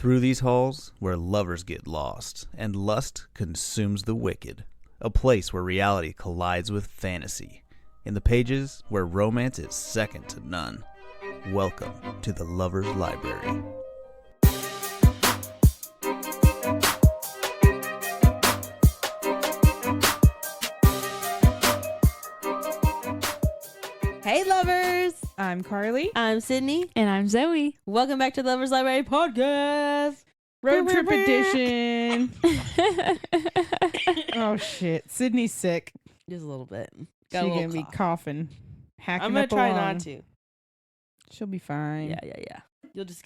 Through these halls, where lovers get lost and lust consumes the wicked, a place where reality collides with fantasy, in the pages where romance is second to none. Welcome to the Lover's Library. Hey lovers! I'm Carly. I'm Sydney. And I'm Zoe. Welcome back to the Lover's Library Podcast. Road trip edition. Oh shit. Sydney's sick. Just a little bit. She's Got a little gonna be cough. coughing. Hacking I'm gonna up try along. not to. She'll be fine. Yeah. You'll just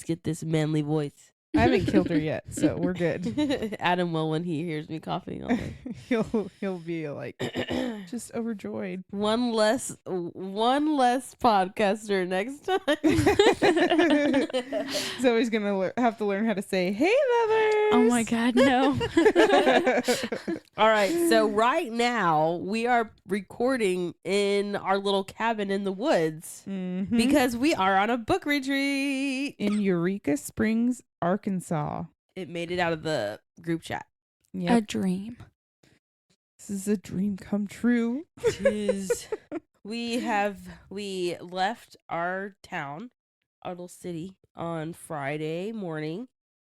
get this manly voice. I haven't killed her yet, so we're good. Adam will when he hears me coughing all day. he'll be like just overjoyed. One less podcaster next time. Zoe's gonna have to learn how to say, "Hey, lovers." Oh my God, no. All right, so right now we are recording in our little cabin in the woods Mhm. because we are on a book retreat. in Eureka Springs, Arkansas. It made it out of the group chat. A Yep. dream. This is a dream come true. We left our town, our little city, on Friday morning,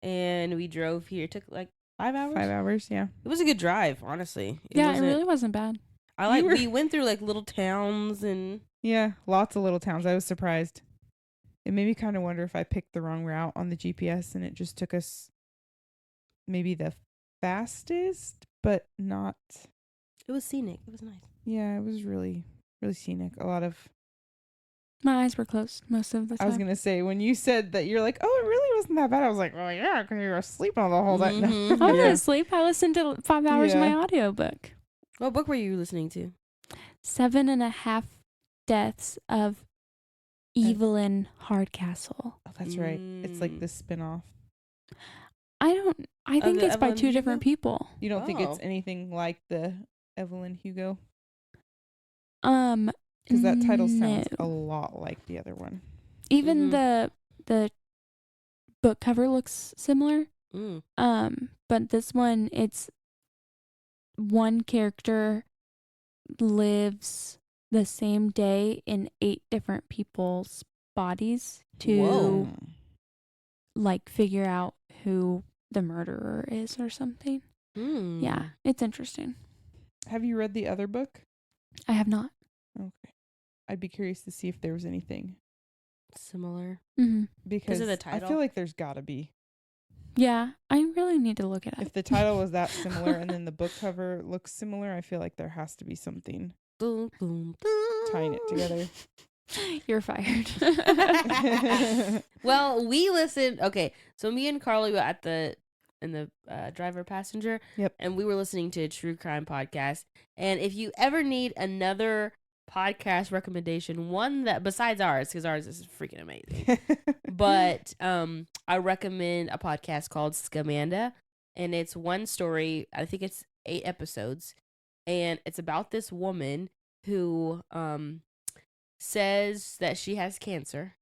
and we drove here. It took like 5 hours. 5 hours, yeah. It was a good drive, honestly. It really wasn't bad. We went through like little towns and Yeah, lots of little towns. I was surprised. It made me kind of wonder if I picked the wrong route on the GPS and it just took us maybe the fastest, but not. it was scenic. It was nice. Yeah, it was really, really scenic. A lot of. My eyes were closed most of the time. I was going to say, when you said that you're like, oh, it really wasn't that bad. I was like, well, yeah, because you were asleep on the whole time. Mhm. I wasn't Yeah. asleep. I listened to 5 hours of my Yeah. audiobook. What book were you listening to? 7.5 Deaths of Evelyn Hardcastle. Oh, that's right. It's like the spinoff. I think the it's by Evelyn two Hugo? different people. You don't think it's Oh. anything like the Evelyn Hugo? Um, Because that title sounds no. a lot like the other one. Even Mhm. the book cover looks similar. Mm. But this one, it's one character lives the same day in 8 different people's bodies to Whoa. like figure out who the murderer is or something. Mm. Yeah, it's interesting. Have you read the other book? I have not. Okay. I'd be curious to see if there was anything. Similar. Mm-hmm. Because the I title? feel like there's got to be. Yeah, I really need to look it up. If the title was that similar and then the book cover looks similar, I feel like there has to be something Boom, boom, boom. tying it together. You're fired. Well, we listened. Okay, so me and Carly were in the driver passenger. Yep. And we were listening to a true crime podcast. And if you ever need another podcast recommendation, one that besides ours, because ours is freaking amazing, but I recommend a podcast called Scamanda, and it's one story. I think it's 8 episodes, and it's about this woman who says that she has cancer,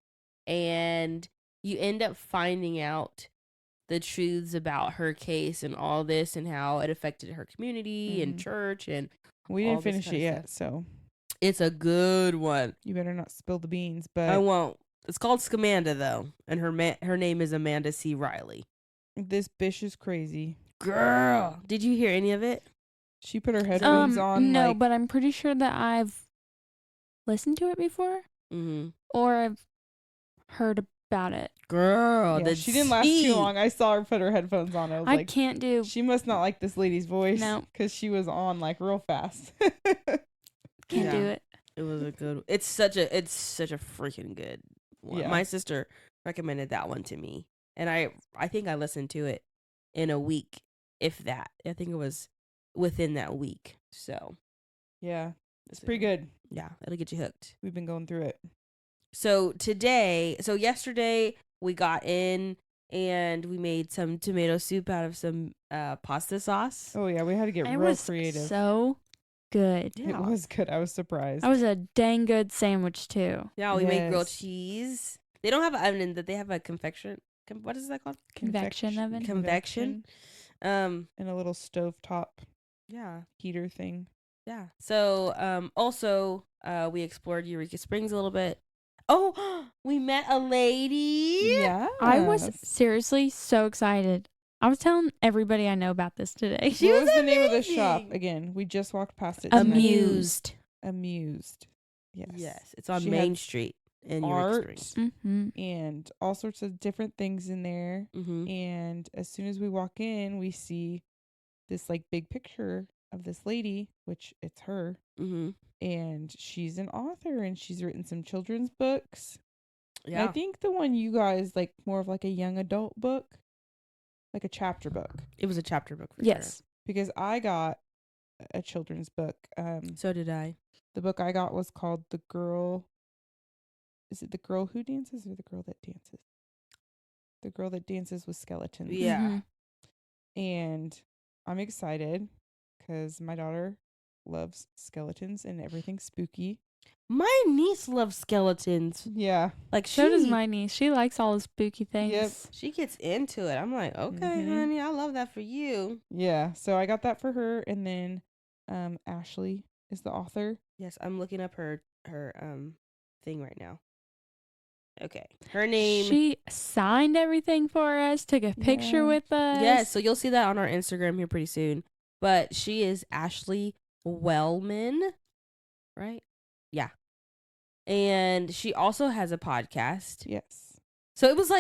and you end up finding out the truths about her case and all this and how it affected her community and Mhm. church, and We all didn't this finish kinda it yet, stuff. so it's a good one. you better not spill the beans. I But won't. It's called Scamanda though, and her name is Amanda C. Riley. this bitch is crazy. Girl, did you hear any of it? She put her headphones on. No, like, but I'm pretty sure that I've listened to it before Mm-hmm. or I've heard about it. Girl, yeah, the she didn't last tea. too long. I saw her put her headphones on. I was I like, can't do. she must not like this lady's voice. No. Because she was on like real fast. Can't do Yeah. it. It was a good. It's such a freaking good one. Yeah. My sister recommended that one to me, and I think I listened to it in a week, if that. I think it was within that week. So Yeah, it's pretty good. Yeah, it'll get you hooked. We've been going through it. So yesterday we got in and we made some tomato soup out of some pasta sauce. Oh yeah, we had to get It real was creative. so good. It was good. I was surprised. That was a dang good sandwich too. Yeah, we made grilled Yes. cheese. They don't have an oven, but they have a convection what is that called? Convection oven. Convection. And a little stovetop Yeah. heater thing. Yeah. So, also, we explored Eureka Springs a little bit. Oh, we met a lady. Yeah. I was seriously so excited. I was telling everybody I know about this today. She What was was the name of the shop amazing. again? We just walked past it. tonight. Amused. Amused. Yes. Yes. It's on She Main had Street in Eureka art. Springs. Mm-hmm. And all sorts of different things in there. Mm-hmm. And as soon as we walk in, we see this like big picture of this lady, which it's her. Mm-hmm. And she's an author and she's written some children's books. And Yeah. I think the one you guys like more of like a young adult book, like a chapter book. It was a chapter book for Yes. Because I got a children's book. sure. So did I. The book I got was called The Girl. Is it The Girl Who Dances or The Girl That Dances? The Girl That Dances with Skeletons. Yeah. Mhm. And I'm excited because my daughter loves skeletons and everything spooky. My niece loves skeletons. Yeah. Like So does my niece. She likes all the spooky things. Yep. She gets into it. I'm like, okay, Mhm. honey, I love that for you. Yeah. So I got that for her. And then Ashley is the author. Yes, I'm looking up her thing right now. Okay, her name. She signed everything for us, took a picture Yeah. with us. Yes, so you'll see that on our Instagram here pretty soon. But she is Ashley Wellman, right? Yeah. And she also has a podcast. Yes. So it was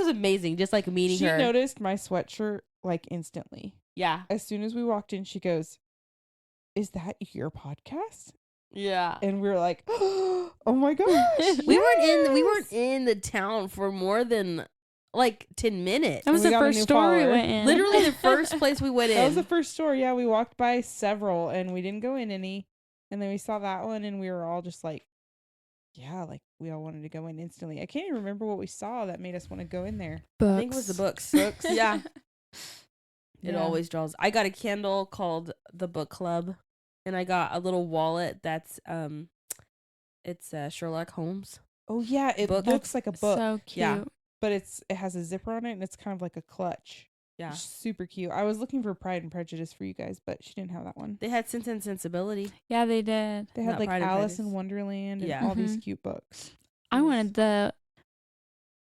amazing just like meeting She her. noticed my sweatshirt like instantly. Yeah. As soon as we walked in, she goes, "Is that your podcast?" Yeah. And we were like, "Oh my gosh." We weren't yes!" in the town for more than like 10 minutes. That was we the got a first new store we follower. went in. Literally the first place we went in. That was the first store. Yeah, we walked by several and we didn't go in any. And then we saw that one and we were all just like, yeah, like we all wanted to go in instantly. I can't even remember what we saw that made us want to go in there. Books. I think it was the books. Books. Yeah. It Yeah. always draws. I got a candle called the Book Club, and I got a little wallet that's it's Sherlock Holmes. Oh yeah, it Book. looks like a book, So cute. Yeah. but it has a zipper on it and it's kind of like a clutch. Yeah. It's super cute. I was looking for Pride and Prejudice for you guys, but she didn't have that one. They had Sense and Sensibility. Yeah, they did. They had Not like Pride and Alice in Prejudice. Wonderland and Yeah. all these Mhm. cute books. I wanted the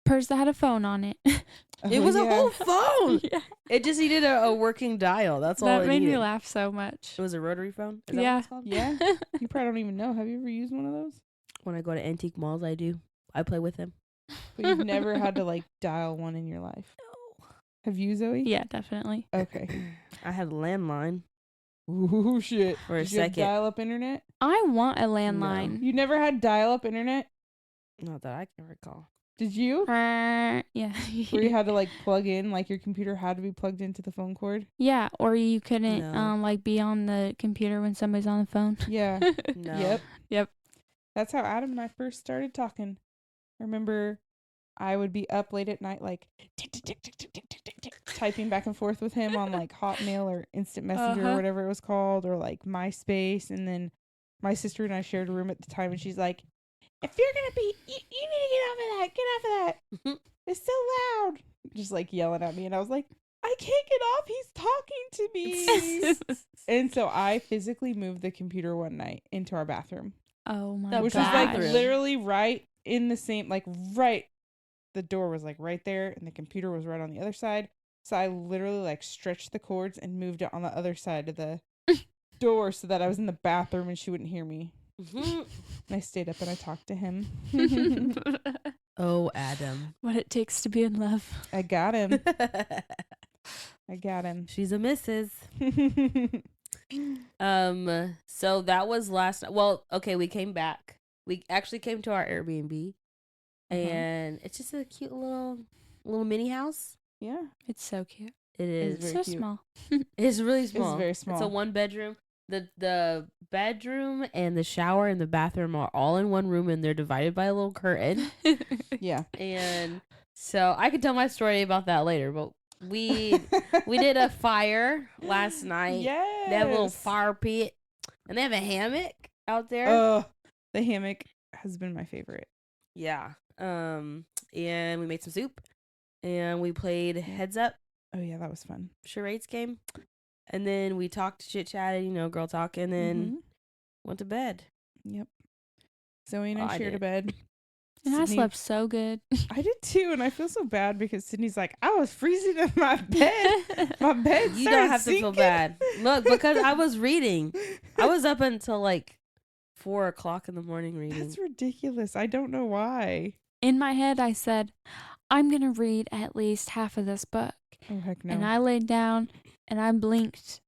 purse that had a phone on it. It Oh, was a yeah. whole phone. Yeah. It just needed a working dial. That's all That it made needed. me laugh so much. It was a rotary phone. Is that Yeah. what it's called? Yeah. You probably don't even know. Have you ever used one of those? When I go to antique malls, I do. I play with them. But you've never had to like dial one in your life. Have you, Zoe? Yeah, definitely. Okay. I had a landline. Ooh, shit. For a Did you have second. dial-up internet? I want a landline. You never had dial-up internet? Not that I can recall. Did you? Yeah. Where you had to like plug in, like your computer had to be plugged into the phone cord? Yeah, or you couldn't No. like be on the computer when somebody's on the phone. Yeah. No. Yep. Yep. That's how Adam and I first started talking. I remember I would be up late at night, like tick, tick, tick, tick, tick, tick, tick, tick, tick, typing back and forth with him on like Hotmail or Instant Messenger or Uh-huh. whatever it was called, or like MySpace. And then my sister and I shared a room at the time, and she's like, "If you're gonna be, you need to get off of that. Get off of that. It's so loud." Just like yelling at me, and I was like, "I can't get off. He's talking to me." And so I physically moved the computer one night into our bathroom. Oh my The Which gosh. was like bathroom. literally right in the same, like right, the door was like right there and the computer was right on the other side. So I literally like stretched the cords and moved it on the other side of the door so that I was in the bathroom and she wouldn't hear me. Mhm. And I stayed up and I talked to him. Oh, Adam. What it takes to be in love. I got him. I got him. She's a missus. So that was last night. Well, okay, we came back. We actually came to our Airbnb, and it's just a cute little mini house. Yeah. It's so cute. It It's is. very So cute. small. It's really small. It's very small. It's a one bedroom. The bedroom and the shower and the bathroom are all in one room, and they're divided by a little curtain. Yeah. And so I could tell my story about that later, but we did a fire last night. Yes. They have a little fire pit, and they have a hammock out there. Oh, the hammock has been my favorite. Yeah. And we made some soup, and we played Heads Up Oh yeah, that was fun. charades game. And then we talked, chit-chatted, girl talk, and then went to bed. Yep. Zoe and Well, I I shared a did. bed. And I Sydney- slept so good. I did too, and I feel so bad because Sydney's like, I was freezing in my bed. My bed You started don't have to feel sinking." bad. Look, because I was reading. I was up until like 4 o'clock in the morning reading. That's ridiculous. I don't know why. In my head, I said, I'm going to read at least half of this book. Oh heck no. And I laid down and I blinked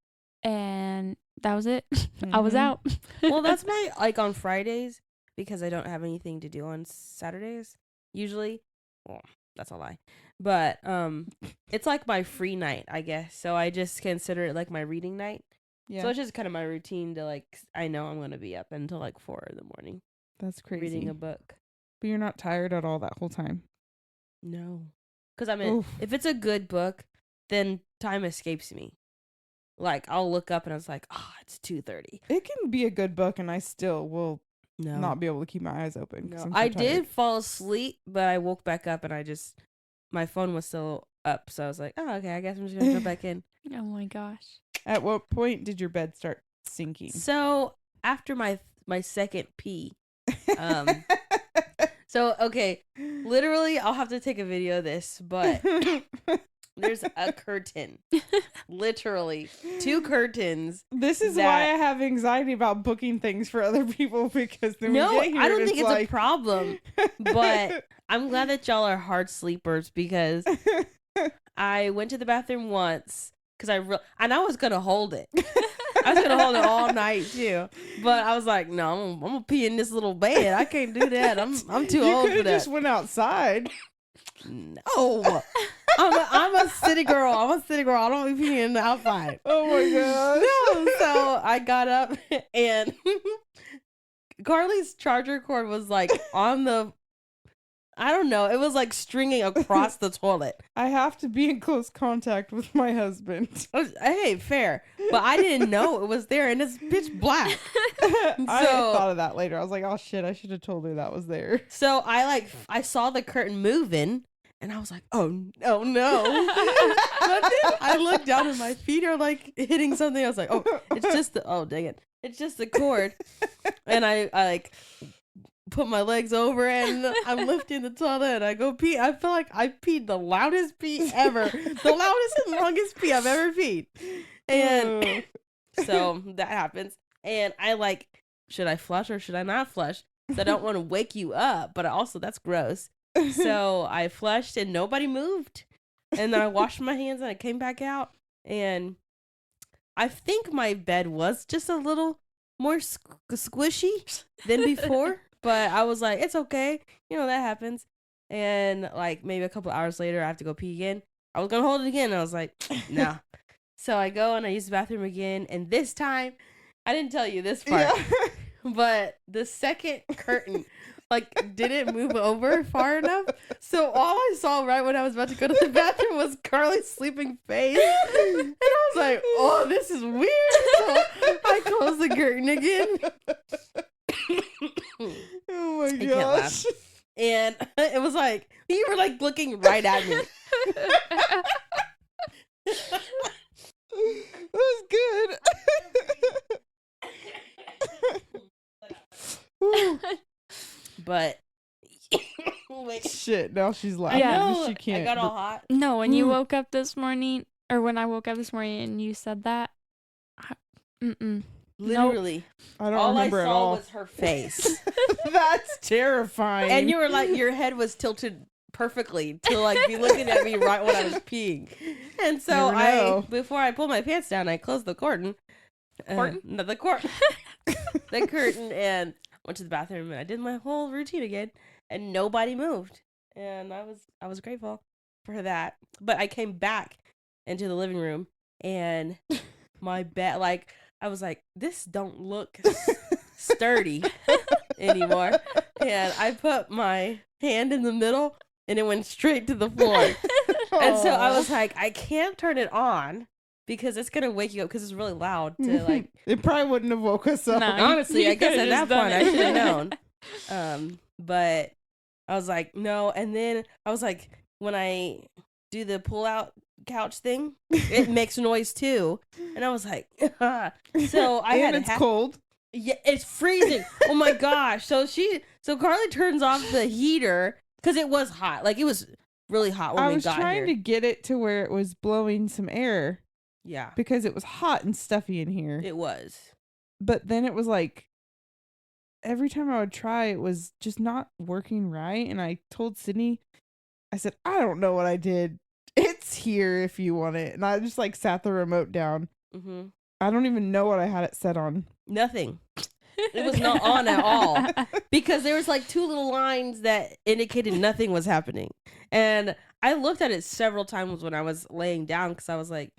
and that was it. I was Mhm. out. Well, that's my, like, on Fridays, because I don't have anything to do on Saturdays, usually. Well, that's a lie. But it's like my free night, I guess. So I just consider it like my reading night. Yeah, So it's just kind of my routine to, like, I know I'm going to be up until like 4 in the morning that's crazy. reading a book. But you're not tired at all that whole time. No. Because I mean, Oof. if it's a good book, then time escapes me. Like, I'll look up and I was like, it's 2:30. It can be a good book, and I still will No. not be able to keep my eyes open. 'cause No. I'm so I tired. did fall asleep, but I woke back up and my phone was still up. So I was like, oh, okay, I guess I'm just going to jump back in. Oh my gosh. At what point did your bed start sinking? So after my second pee, so, okay, literally, I'll have to take a video of this, but there's a curtain. Literally, 2 curtains. This is why I have anxiety about booking things for other people, because then No, we get here I don't and think it's like... a problem, but I'm glad that y'all are hard sleepers, because I went to the bathroom once because and I was gonna hold it. I was gonna hold it all night too, but I was like, no, I'm gonna pee in this little bed. I can't do that. I'm too you old could for have that. just went outside. No, I'm a city girl. I don't be peeing outside. Oh my gosh. No, so I got up and Carly's charger cord was like on the, I don't know, it was like stringing across the toilet. I have to be in close contact with my husband. Hey, fair. But I didn't know it was there, and it's pitch black. I So- thought of that later. I was like, oh shit, I should have told her that was there. So I saw the curtain moving, and I was like, oh no. But then I looked down and my feet are like hitting something. I was like, oh, it's just dang it. It's just the cord. And I like put my legs over and I'm lifting the toilet and I go pee. I feel like I peed the loudest pee ever. The loudest and longest pee I've ever peed. And so that happens. And I like, should I flush or should I not flush? So I don't want to wake you up, but also that's gross. So I flushed and nobody moved. And then I washed my hands and I came back out. And I think my bed was just a little more squishy than before. But I was like, it's okay. That happens. And like maybe a couple hours later, I have to go pee again. I was going to hold it again. And I was like, nah. So I go and I use the bathroom again. And this time, I didn't tell you this part. Yeah. But the second curtain like didn't move over far enough. So all I saw right when I was about to go to the bathroom was Carly's sleeping face. And I was like, oh, this is weird. So I closed the curtain again. Oh my I can't laugh. gosh. And it was like, you were like looking right at me. That was good. Ooh. But wait, Shit, now she's laughing. Yeah. no, She can't. I got all hot. No, when you Ooh. woke up this morning, or when I woke up this morning and you said that, mm-mm. Literally, I don't all I remember at saw all. was her face. That's terrifying. And you were like, your head was tilted perfectly to like be looking at me right when I was peeing. And so Never know. before I pulled my pants down, I closed the curtain. No, the curtain, and went to the bathroom and I did my whole routine again, and nobody moved. And I was grateful for that. But I came back into the living room and my bed, like, I was like, this don't look sturdy anymore. And I put my hand in the middle and it went straight to the floor. And so I was like, I can't turn it on because it's going to wake you up because it's really loud to like. It probably wouldn't have woke us up. No. Honestly, I guess could've at that just done point I it. should have known. But I was like, no. And then I was like, when I do the pull out couch thing, it makes noise too. And I was like, so I had it's cold. Yeah, it's freezing. Oh my gosh. So Carly turns off the heater because it was hot. Like it was really hot when I we was got trying here. to get it to where it was blowing some air Yeah, because it was hot and stuffy in here. it was. But then it was like every time I would try, it was just not working right. And I told Sydney, I said, I don't know what I did. It's here if you want it. And I just like sat the remote down. Mm-hmm. I don't even know what I had it set on. Nothing. It was not on at all because there was like 2 little lines that indicated nothing was happening. And I looked at it several times when I was laying down because I was like,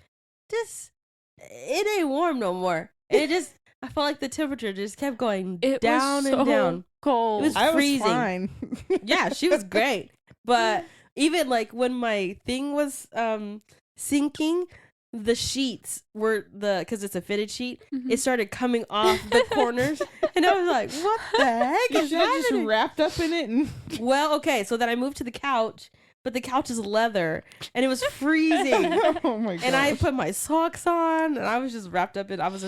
it ain't warm no more. And I felt like the temperature just kept going down and down. Cold. It was I freezing. was fine. Yeah, she was great. But even like when my thing was sinking, the sheets were because it's a fitted sheet, it started coming off the corners. And I was like, what the heck You is should have just happening? wrapped up in it. And Well, okay, so then I moved to the couch, but the couch is leather and it was freezing. oh my god! And I put my socks on and I was just wrapped up I was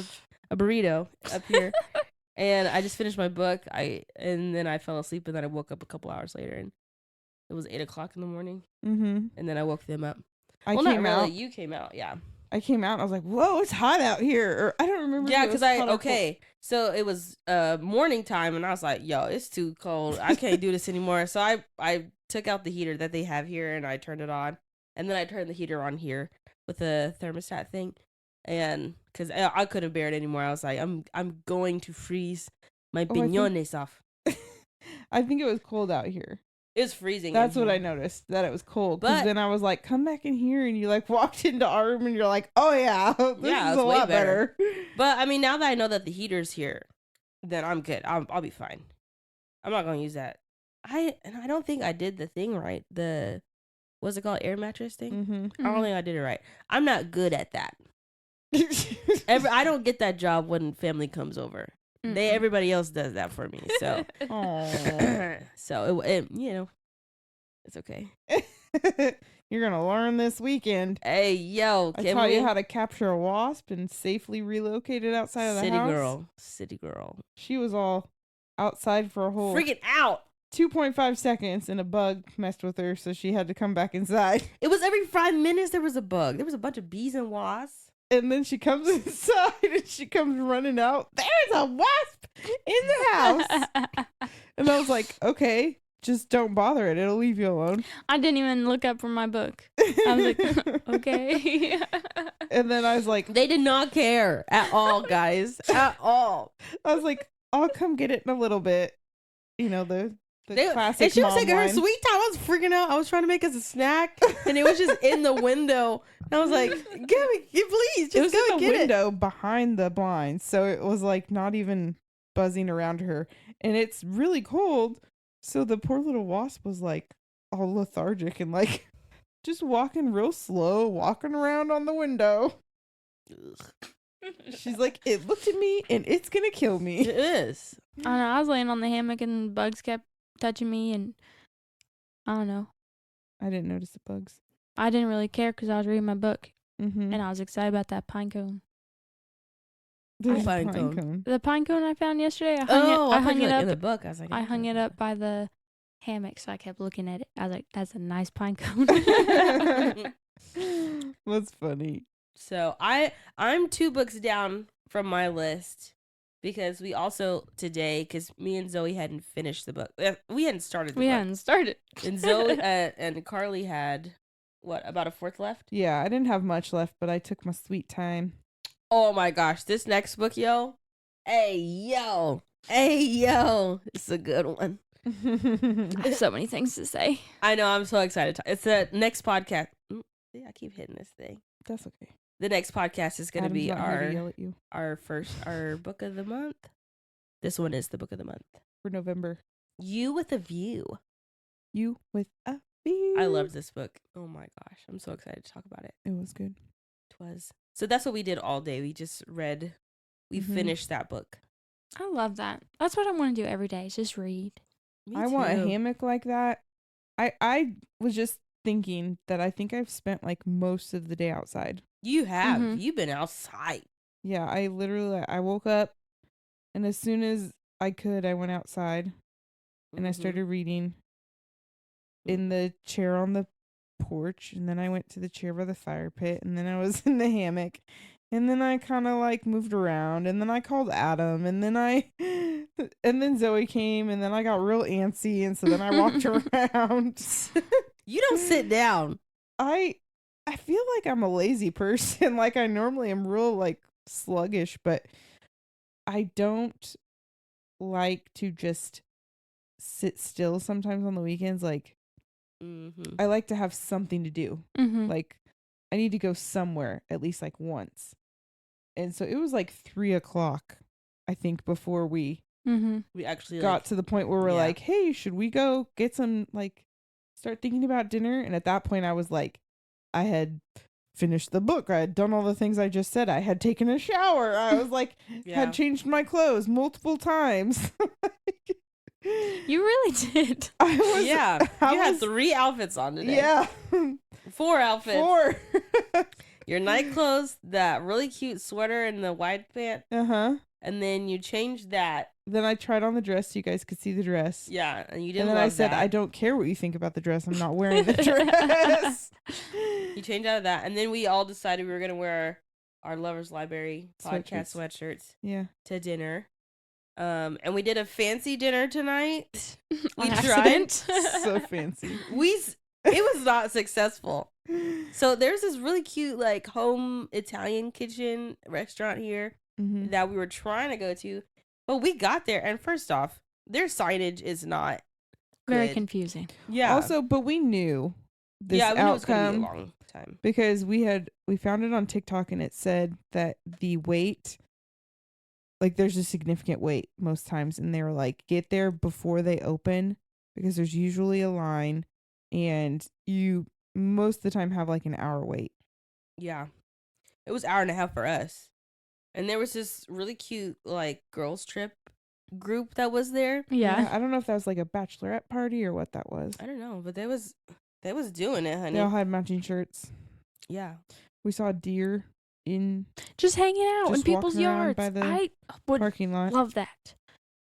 a burrito up here. And I just finished my book. And then I fell asleep and then I woke up a couple hours later and it was 8:00 in the morning. Mm-hmm. And then I woke them up. I Well, came not really. out. You came out, yeah. I came out and I was like, "Whoa, it's hot out here!" Or I don't remember. Yeah, if it was because hot or okay, so it was morning time, and I was like, "Yo, it's too cold. I can't do this anymore." So I took out the heater that they have here, and I turned it on, and then I turned the heater on here with the thermostat thing, and because I couldn't bear it anymore, I was like, "I'm going to freeze my Oh, I think- piñones off." I think it was cold out here. It was freezing. That's in what I here. noticed, that it was cold. Because But- then I was like, "Come back in here," and you like walked into our room, and you're like, "Oh yeah, this Yeah, is it's a way lot better." But I mean, now that I know that the heater's here, then I'm good. I'll be fine. I'm not gonna use that. I don't think I did the thing right. The what's it called, air mattress thing? Mm-hmm. I don't think I did it right. I'm not good at that. I don't get that job when family comes over. Everybody else does that for me. So Aw. so it it's okay. You're gonna learn this weekend. Hey yo, I taught you how to capture a wasp and safely relocate it outside of the house. City girl, She was all outside for a whole freaking out. 2.5 seconds, and a bug messed with her, so she had to come back inside. It was every 5 minutes there was a bug. There was a bunch of bees and wasps. And then she comes inside, and she comes running out. There's a wasp in the house. And I was like, okay, just don't bother it. It'll leave you alone. I didn't even look up from my book. I was like, okay. And then I was like, They did not care at all, guys. At all. I was like, I'll come get it in a little bit. You know, the classic and she was mom taking her line. sweet time. I was freaking out. I was trying to make us a snack, and it was just in the window. And I was like, please, It just was go in and the get it. window behind the blinds, so it was like not even buzzing around her. And it's really cold, so the poor little wasp was like all lethargic and like just walking real slow, walking around on the window. She's like, it looked at me and it's gonna kill It me. is. I don't know. I was laying on the hammock and bugs kept touching me, and I don't know. I didn't notice the bugs. I didn't really care because I was reading my book, Mm-hmm. and I was excited about that pine cone. There's a pine pine cone. cone. The pine cone I found yesterday. I I hung it up. in the book. I was like, I hung it up by the hammock, so I kept looking at it. I was like, "That's a nice pine cone." That's funny. So I'm 2 books down from my list because we also today because me and Zoe hadn't finished the book. We hadn't started the We book. hadn't started. And Zoe and Carly had about a fourth left. Yeah, I didn't have much left, but I took my sweet time. Oh my gosh, this next book, yo. Hey yo. It's a good one. I have so many things to say. I know, I'm so excited. It's the next podcast. See, I keep hitting this thing. That's okay. The next podcast is going to Adam's be not here to yell at you our book of the month. This one is the book of the month. for November. You with a View. You with a view. I loved this book. Oh my gosh, I'm so excited to talk about it. It was good. So that's what we did all day. We just read. We Mhm. finished that book. I love that. That's what I want to do every day. Is just read. Me I want a too. hammock like that. I was just thinking that I think I've spent like most of the day outside. You have. Mhm. You've been outside. Yeah, I woke up, and as soon as I could, I went outside and I Mhm. started reading in the chair on the porch, and then I went to the chair by the fire pit, and then I was in the hammock, and then I kind of like moved around, and then I called Adam, and then and then Zoe came, and then I got real antsy, and so then I walked around. You don't sit down. I feel like I'm a lazy person. Like I normally am real like sluggish, but I don't like to just sit still sometimes on the weekends. Like Mm-hmm. I like to have something to do. Mm-hmm. Like I need to go somewhere at least like once. And so it was like 3:00, I think, before we Mm-hmm. We actually got to the point where we're yeah. like, hey, should we go get some, like, start thinking about dinner? And at that point I was like, I had finished the book. I had done all the things I just said. I had taken a shower. I was like, Yeah. had changed my clothes multiple times. You really did. I was, Yeah. I You had was- 3 outfits on today. Yeah. 4 outfits. 4. Your night clothes, that really cute sweater and the wide pant, Uh-huh. and then you changed that. Then I tried on the dress so you guys could see the dress. Yeah, and you And didn't then love I said, that. I don't care what you think about the dress. I'm not wearing the dress. You changed out of that, and then we all decided we were gonna wear our Lovers Library podcast sweatshirts Yeah. to dinner. And we did a fancy dinner tonight. We On tried. So fancy. It was not successful. So there's this really cute like home Italian kitchen restaurant here Mm-hmm. that we were trying to go to, but we got there, and first off, their signage is not Very good. confusing. Yeah. Also, but we knew this yeah, we knew it was gonna be a outcome long time. because we found it on TikTok and it said that the wait, like there's a significant wait most times, and they were like, get there before they open because there's usually a line, and you most of the time have like an hour wait. Yeah. It was 1.5 hours for us. And there was this really cute like girls trip group that was there. Yeah. I don't know if that was like a bachelorette party or what that was. I don't know, but they was doing it, honey. They all had matching shirts. Yeah. We saw a deer in Just hanging out in Just people's walking around yards. by the I would parking lot. love that.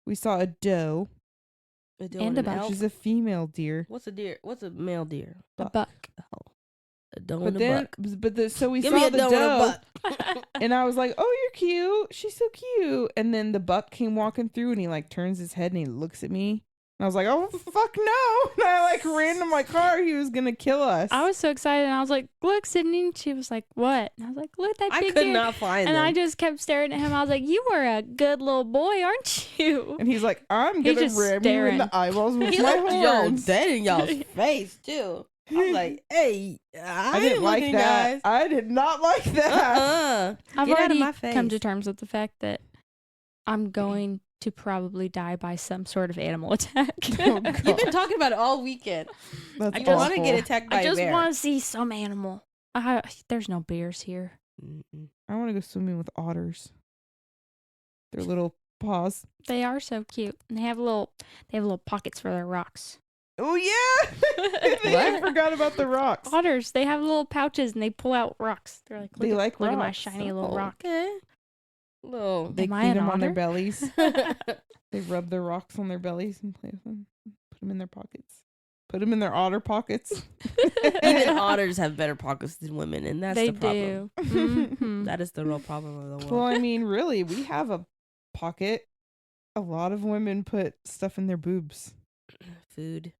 We saw a doe, A doe And a an buck. elk. which is a female deer. What's a deer? What's a male deer? A buck. Oh. A doe But and a then, buck. so we Give me saw a the doe doe, and a buck. and I was like, "Oh, you're cute. She's so cute." And then the buck came walking through, and he like turns his head and he looks at me, and I was like, "Oh, fuck no!" And I like ran to my car. He was gonna kill us. I was so excited, and I was like, "Look, Sydney." And she was like, "What?" And I was like, "Look at that I big could deer." not find And them. I just kept staring at him. I was like, "You were a good little boy, aren't you?" And he's like, "I'm He's gonna just ram you in staring. the eyeballs with he my looked y'all horns." dead in y'all's face too. I was like, hey, I didn't like looking, that. guys. I did not like that. I've Get out of already my come to face. terms with the fact that I'm going to probably die by some sort of animal attack. Oh, God. You've been talking about it all weekend. That's I just want to awful. get attacked by I just a bear. want to see some animal. There's no bears here. Mm-mm. I want to go swimming with otters. Their little paws. They are so cute. And they have little pockets for their rocks. Oh yeah, I What? forgot about the rocks. Otters, they have little pouches and they pull out rocks. They're like, They like look at my rocks. shiny little Oh, rock. Okay. Little. They Am I feed an them on their otter? bellies. They rub their rocks on their bellies and play with them. Put them in their pockets. Put them in their otter pockets. Even otters have better pockets than women, and that's They the problem. do. Mhm. That is the real problem of the Well, world. I mean, really, we have a pocket. A lot of women put stuff in their boobs. Food.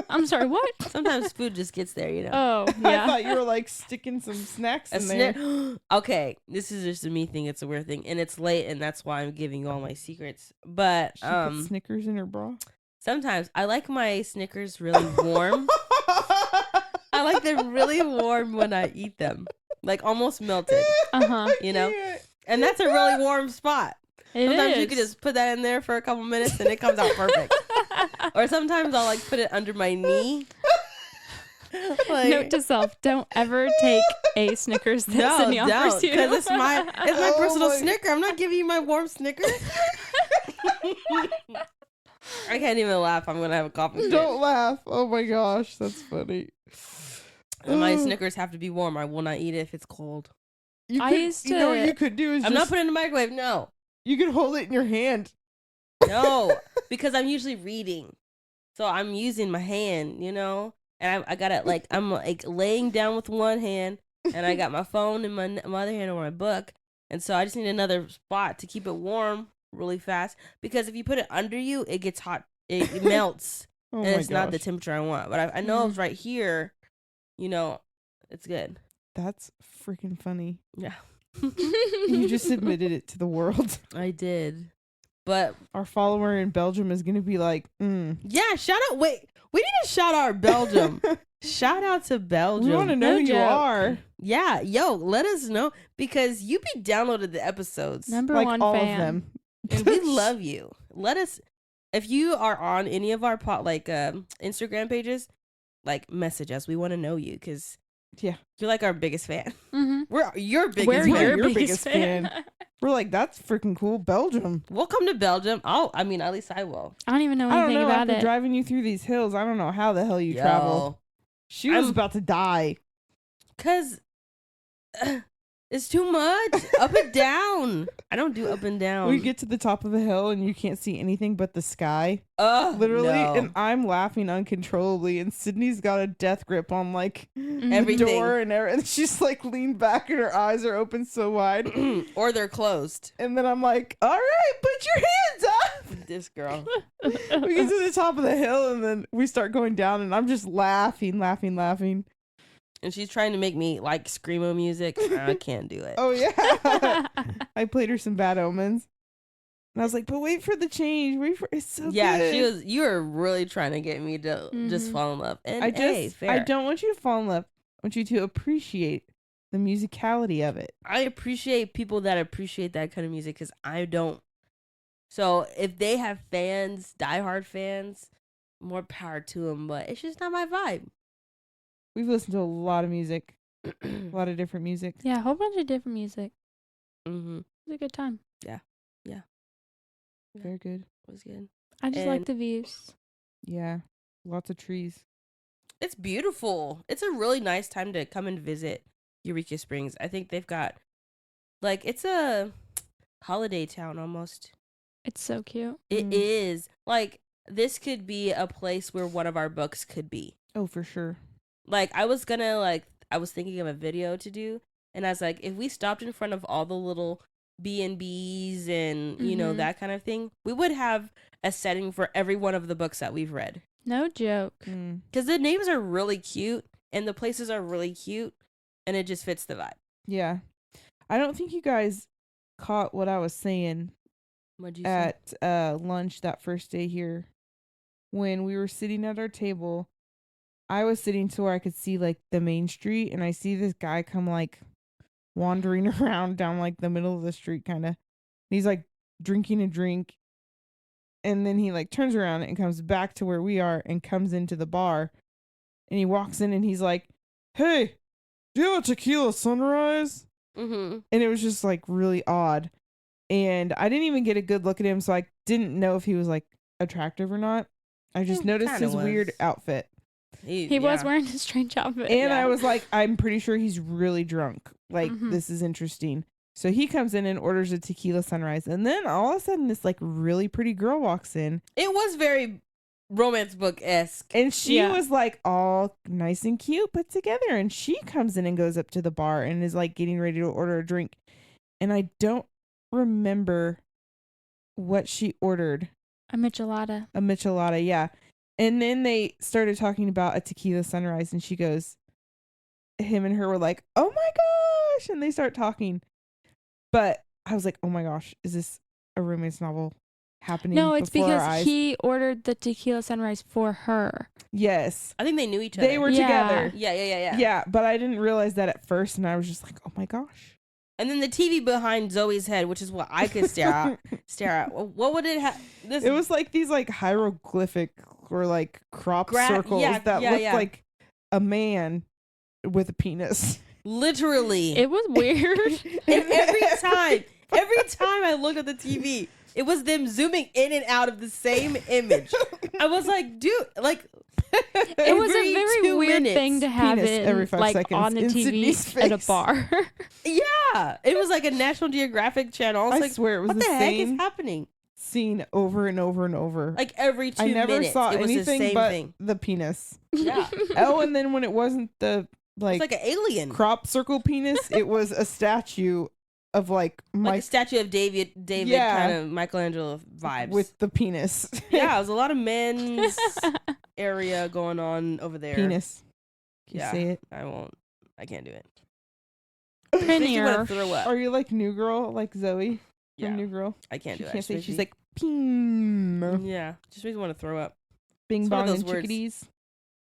I'm sorry, what? Sometimes food just gets there, you know. Oh, I yeah. thought you were like sticking some snacks A in there. Okay, this is just a me thing. It's a weird thing, and it's late, and that's why I'm giving you all my secrets. But She put Snickers in her bra. sometimes I like my Snickers really warm. I like them really warm when I eat them, like almost melted. Uh-huh. You know? And that's a really warm spot. It Sometimes is. you could just put that in there for a couple minutes, and it comes out perfect. Or sometimes I'll like put it under my knee. Like, Note to self: don't ever take a Snickers that no, Sydney offers don't, you. because it's my Oh personal my- Snicker. I'm not giving you my warm Snicker. I can't even laugh. I'm gonna have a coughing fit. Don't laugh. Oh my gosh, that's funny. And my Ugh. Snickers have to be warm. I will not eat it if it's cold. You I could- used You know what to- you could do is I'm just, not putting it in the microwave. No, you could hold it in your hand. no, because I'm usually reading, so I'm using my hand. You know, and I got it like I'm like laying down with one hand, and I got my phone in my other hand or my book, and so I just need another spot to keep it warm really fast. Because if you put it under you, it gets hot. It melts, Oh and my it's not the gosh. temperature I want. But I know it's right here. You know, it's good. That's freaking funny. Yeah, You just admitted it to the world. I did. But Our follower in Belgium is gonna be like, yeah, shout out. Wait, we need to shout out Belgium. Shout out to Belgium. we want to know No who you joke. are. Yeah, yo, let us know because you be downloaded the episodes Number Like one all fan. of them. and we love you. Let us, if you are on any of our Instagram pages, like message us. We want to know you because Yeah. you're like our biggest fan. Mm-hmm. We're your biggest We're fan. your your biggest biggest fan. We're like, that's freaking cool. Belgium. We'll come to Belgium. I mean, at least I will. I don't even know I don't anything know. about After it. driving you through these hills, I don't know how the hell you Yo, travel. She was I'm- about to die. Cause it's too much. Up and down. I don't do up and down. We get to the top of a hill and you can't see anything but the sky. Literally, Literally. And I'm laughing uncontrollably. And Sydney's got a death grip on like Mhm. Everything. the door and everything. She's like leaned back and her eyes are open so wide. or they're closed. And then I'm like, all right, put your hands up. This girl. We get to the top of the hill and then we start going down and I'm just laughing. And she's trying to make me like screamo music. I can't do it. Oh, yeah. I played her some Bad Omens. And I was like, but wait for the change. It's so yeah, good. you were really trying to get me to just Mhm. fall in love. And I fair. don't want you to fall in love. I want you to appreciate the musicality of it. I appreciate people that appreciate that kind of music because I don't. So if they have fans, diehard fans, more power to them. But it's just not my vibe. We've listened to a lot of music, a lot of different music. Yeah, a whole bunch of different music. Mm-hmm. It was a good time. Very good. It was good. I just like And- the views. Yeah. Lots of trees. It's beautiful. It's a really nice time to come and visit Eureka Springs. I think they've got, like, it's a holiday town almost. It's so cute. It Mm. is. Like, this could be a place where one of our books could be. Oh, for sure. Like, I was thinking of a video to do, and I was like, if we stopped in front of all the little B&Bs and, you know, Mhm. that kind of thing, we would have a setting for every one of the books that we've read. No joke. Mm. Because the names are really cute, and the places are really cute, and it just fits the vibe. Yeah. I don't think you guys caught what I was saying What'd you say? at lunch that first day here. When we were sitting at our table, I was sitting to where I could see like the main street, and I see this guy come like wandering around down like the middle of the street kind of. He's like drinking a drink, and then he like turns around and comes back to where we are and comes into the bar, and he walks in and he's like, "Hey, do you have a tequila sunrise?" Mm-hmm. And it was just like really odd. And I didn't even get a good look at him, so I didn't know if he was like attractive or not. I just noticed kinda his weird was. outfit. He was wearing a strange outfit. And Yeah. I was like, I'm pretty sure he's really drunk. Like, Mhm. this is interesting. So he comes in and orders a tequila sunrise. And then all of a sudden, this like really pretty girl walks in. It was very romance book-esque. And she Yeah. was like all nice and cute, put together. And she comes in and goes up to the bar and is like getting ready to order a drink. And I don't remember what she ordered. A michelada. A michelada, yeah. And then they started talking about a tequila sunrise, and she goes, him and her were like, "Oh my gosh," and they start talking. But I was like, "Oh my gosh, is this a romance novel happening?" No, it's before our because eyes? he ordered the tequila sunrise for her. Yes, I think they knew each other. they were Yeah. together. Yeah. Yeah, but I didn't realize that at first, and I was just like, "Oh my gosh." And then the TV behind Zoe's head, which is what I could stare at. What would it have? It was like these like hieroglyphic or like crop circles that looked yeah. like a man with a penis. literally. It was weird. And every time I looked at the TV, It was them zooming in and out of the same image. I was like, dude, like It was a very 2 weird minutes. thing to have Penis it every 5 like seconds on the in TV Sydney's at a face. bar. Yeah, it was like a National Geographic channel. I was I like, swear it was what the the heck is same happening? scene over and over and over. Like every 2 I never minutes, saw it was anything the same but thing. the penis. Yeah, Oh, and then when it wasn't the it's like, like an alien, crop circle penis, it was a statue of like like a statue of David, Yeah. kind of Michelangelo vibes. with the penis. Yeah, it was a lot of men's area going on over there. Penis. Can you Yeah. say it? I won't. I can't do it. Makes me Pinier. want to throw up. Are you like New Girl, like Zoe Yeah, from New Girl? I can't She do it. can't Just say. makes She's me- like ping, yeah, just makes me want to throw up. bing It's one of bong those and words. chickadees.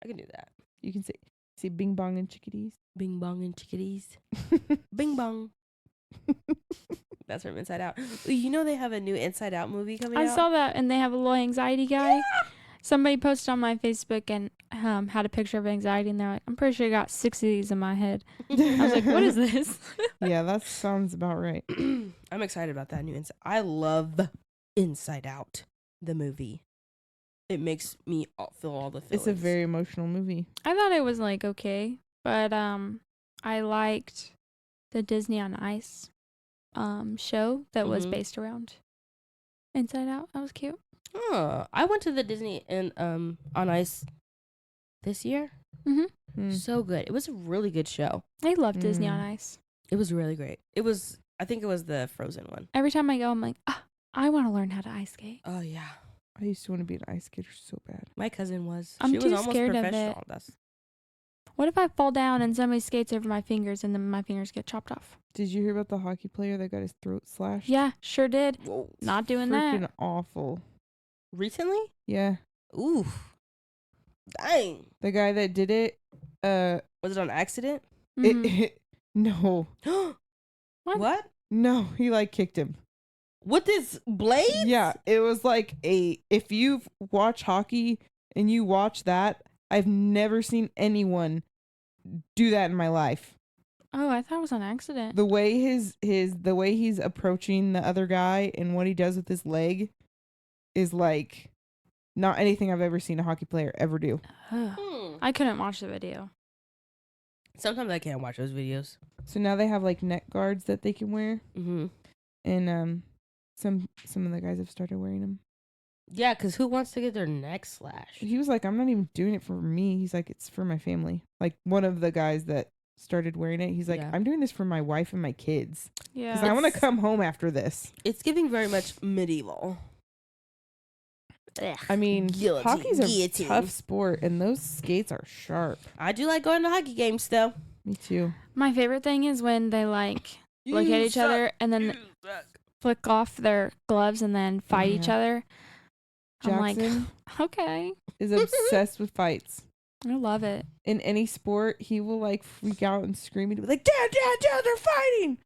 I can do that. You can say bing bong and chickadees. Bing bong and chickadees. Bing bong. That's from Inside Out. You know they have a new Inside Out movie coming I out? saw that, and they have a little anxiety guy. Somebody posted on my Facebook and had a picture of anxiety, and they're like, "I'm pretty sure I got 6 of these in my head." I was like, "What is this?" Yeah, that sounds about right. I'm excited about that new Inside. I love Inside Out, the movie. It makes me feel all the feelings. It's a very emotional movie. I thought it was like okay, but I liked the Disney on Ice show that was Mhm. based around Inside Out. That was cute. I went to the Disney and on Ice this year. Mm. So good. It was a really good show. I love Disney on Mm. Ice. It was really great. I think it was the Frozen one. Every time I go, I'm like, I want to learn how to ice skate. Oh yeah. I used to want to be an ice skater so bad. My cousin was. I'm she was too almost scared of it. professional. That's What if I fall down and somebody skates over my fingers and then my fingers get chopped off? Did you hear about the hockey player that got his throat slashed? Yeah, sure did. whoa. Not doing that. Freaking awful. Recently? Yeah. Ooh. Dang. The guy that did it, Was it on accident? Mhm. no. What? No, he like kicked him. With this blade? Yeah, it was like if you watch hockey and you watch that, I've never seen anyone do that in my life. Oh, I thought it was on accident. The way the way he's approaching the other guy and what he does with his leg is like not anything I've ever seen a hockey player ever do. Ugh. I couldn't watch the video. Sometimes I can't watch those videos. So now they have like neck guards that they can wear, Mm-hmm. and some of the guys have started wearing them. Yeah, because who wants to get their neck slashed? He was like, I'm not even doing it for me. He's like, it's for my family. Like one of the guys that started wearing it, he's like, Yeah. I'm doing this for my wife and my kids Yeah. because I want to It's- come home after this. It's giving very much medieval. I mean, Guillotine, hockey's a guillotine. tough sport, and those skates are sharp. I do like going to hockey games, though. Me too. My favorite thing is when they like look at You each suck. other and then You suck. flick off their gloves and then fight each Yeah. other. I'm like, Jackson okay. is obsessed with fights. I love it. In any sport, he will like freak out and scream and be like, Dad, they're fighting.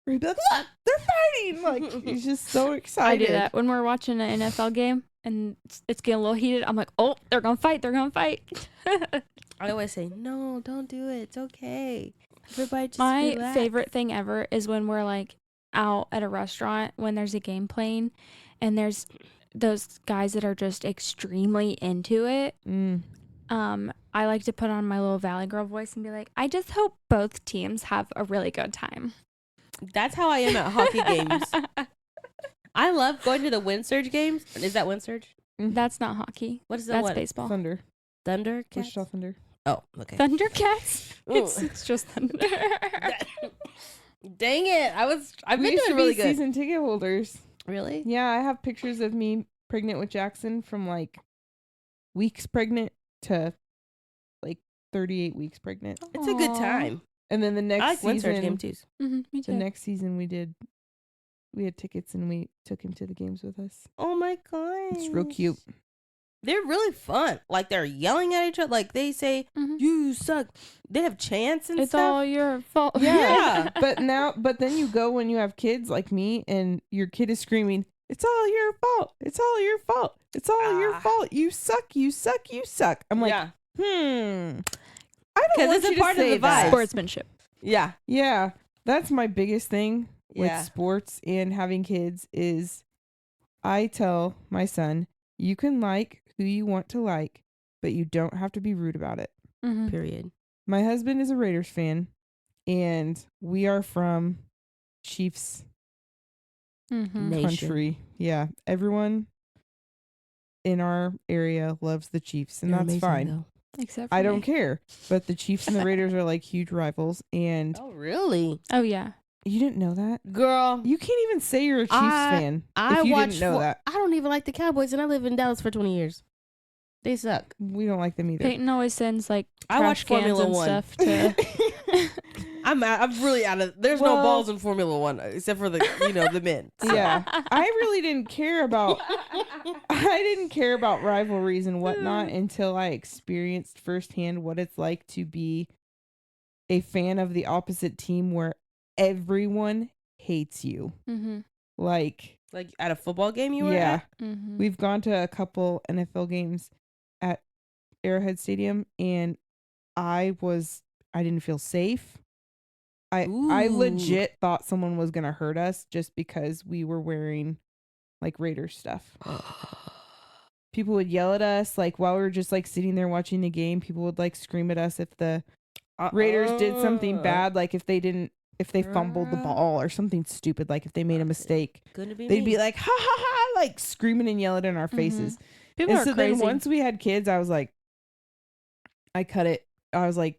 Or he'd be like, look, they're fighting. Like, he's just so I excited. do that when we're watching an NFL game and it's getting a little heated. I'm like, oh, they're gonna fight. They're gonna fight. I always say, no, don't do it. It's okay. Everybody just My relax. favorite thing ever is when we're like out at a restaurant when there's a game playing and there's those guys that are just extremely into it. Mm. I like to put on my little Valley Girl voice and be like, I just hope both teams have a really good time. That's how I am at hockey games. I love going to the Wind Surge games. Is that Wind Surge? That's not hocky. What is that? That's What? baseball. Thunder. Thunder? Wichita Thunder. Oh, okay. Thundercats? Ooh. It's just thunder. Dang it. I've We been used doing to really be good. season ticket holders. Really? Yeah, I have pictures of me pregnant with Jackson from like weeks pregnant to like 38 weeks pregnant. It's a good Aw. time. And then the next I like Wind Surge game season, too. Me the too. next season we had tickets and we took him to the games with us. Oh my god. It's real cute. They're really fun. Like they're yelling at each other. Like they say, Mhm. "You suck." They have chants and It's stuff. all your fault. Yeah. But then you go when you have kids like me and your kid is screaming, "It's all your fault. It's all your fault. It's all your Ah. fault. You suck. You suck. You suck." I'm like, yeah, I don't 'Cause want it's a you to part of say the that. vibe. Sportsmanship. yeah, Yeah, that's my biggest thing with yeah. sports and having kids is I tell my son, you can like who you want to like, but you don't have to be rude about it. Mm-hmm. Period. My husband is a Raiders fan, and we are from Chiefs Mm-hmm. Nation. country. Yeah, everyone in our area loves the Chiefs, and They're that's amazing, fine. though. Except for I don't me. care. But the Chiefs and the Raiders are like huge rivals, and Oh, really? Oh yeah. you didn't know that? Girl, You can't even say you're a Chiefs fan I if you watch didn't know that. I don't even like the Cowboys, and I live in Dallas for 20 years. They suck. We don't like them either. Peyton always sends like I trash watch cans Formula and One. stuff to. I'm really out of. There's Well- no balls in Formula One except for the the men. Yeah, I really didn't care about. I didn't care about rivalries and whatnot until I experienced firsthand what it's like to be a fan of the opposite team, where everyone hates you. Mm-hmm. Like, Like at a football game, you were yeah, at? Mm-hmm. we've gone to a couple NFL games at Arrowhead Stadium, and I didn't feel safe. I Ooh. legit thought someone was gonna hurt us just because we were wearing like Raiders stuff. People would yell at us like while we were just like sitting there watching the game. People would like scream at us if the Raiders did something bad, like if they fumbled the ball or something stupid, like if they made a mistake. Couldn't be They'd me. be like, ha ha ha, like screaming and yelling in our faces. People And are so crazy. then once we had kids, I was like, I cut it. I was like,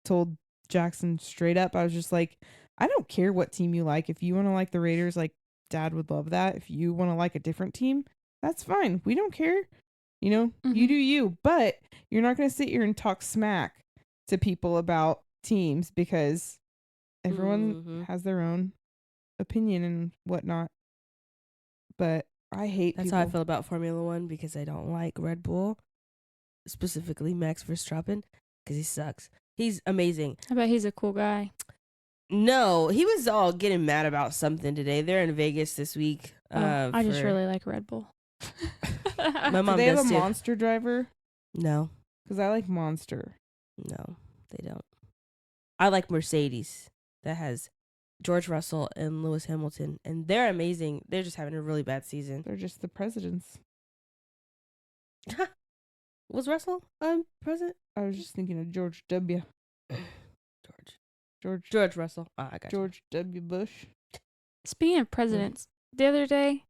told Jackson straight up, I was just like, I don't care what team you like. If you want to like the Raiders, like Dad would love that. If you want to like a different team, that's fine. We don't care. You know, you Mhm. do you, but you're not going to sit here and talk smack to people about teams because everyone Mhm. has their own opinion and whatnot. But I hate That's people. how I feel about Formula One because I don't like Red Bull, specifically Max Verstappen, because he sucks. He's amazing. I bet he's a cool guy. No, he was all getting mad about something today. They're in Vegas this week. I just for- really like Red Bull. My Do mom they have does a too. monster driver? No, Because I like Monster. no, they don't. I like Mercedes that has George Russell and Lewis Hamilton, and they're amazing. They're just having a really bad season. They're just the presidents. Was Russell president? I was just thinking of George W. George Russell. Ah, I got you. George W. Bush. Speaking of presidents, the other day,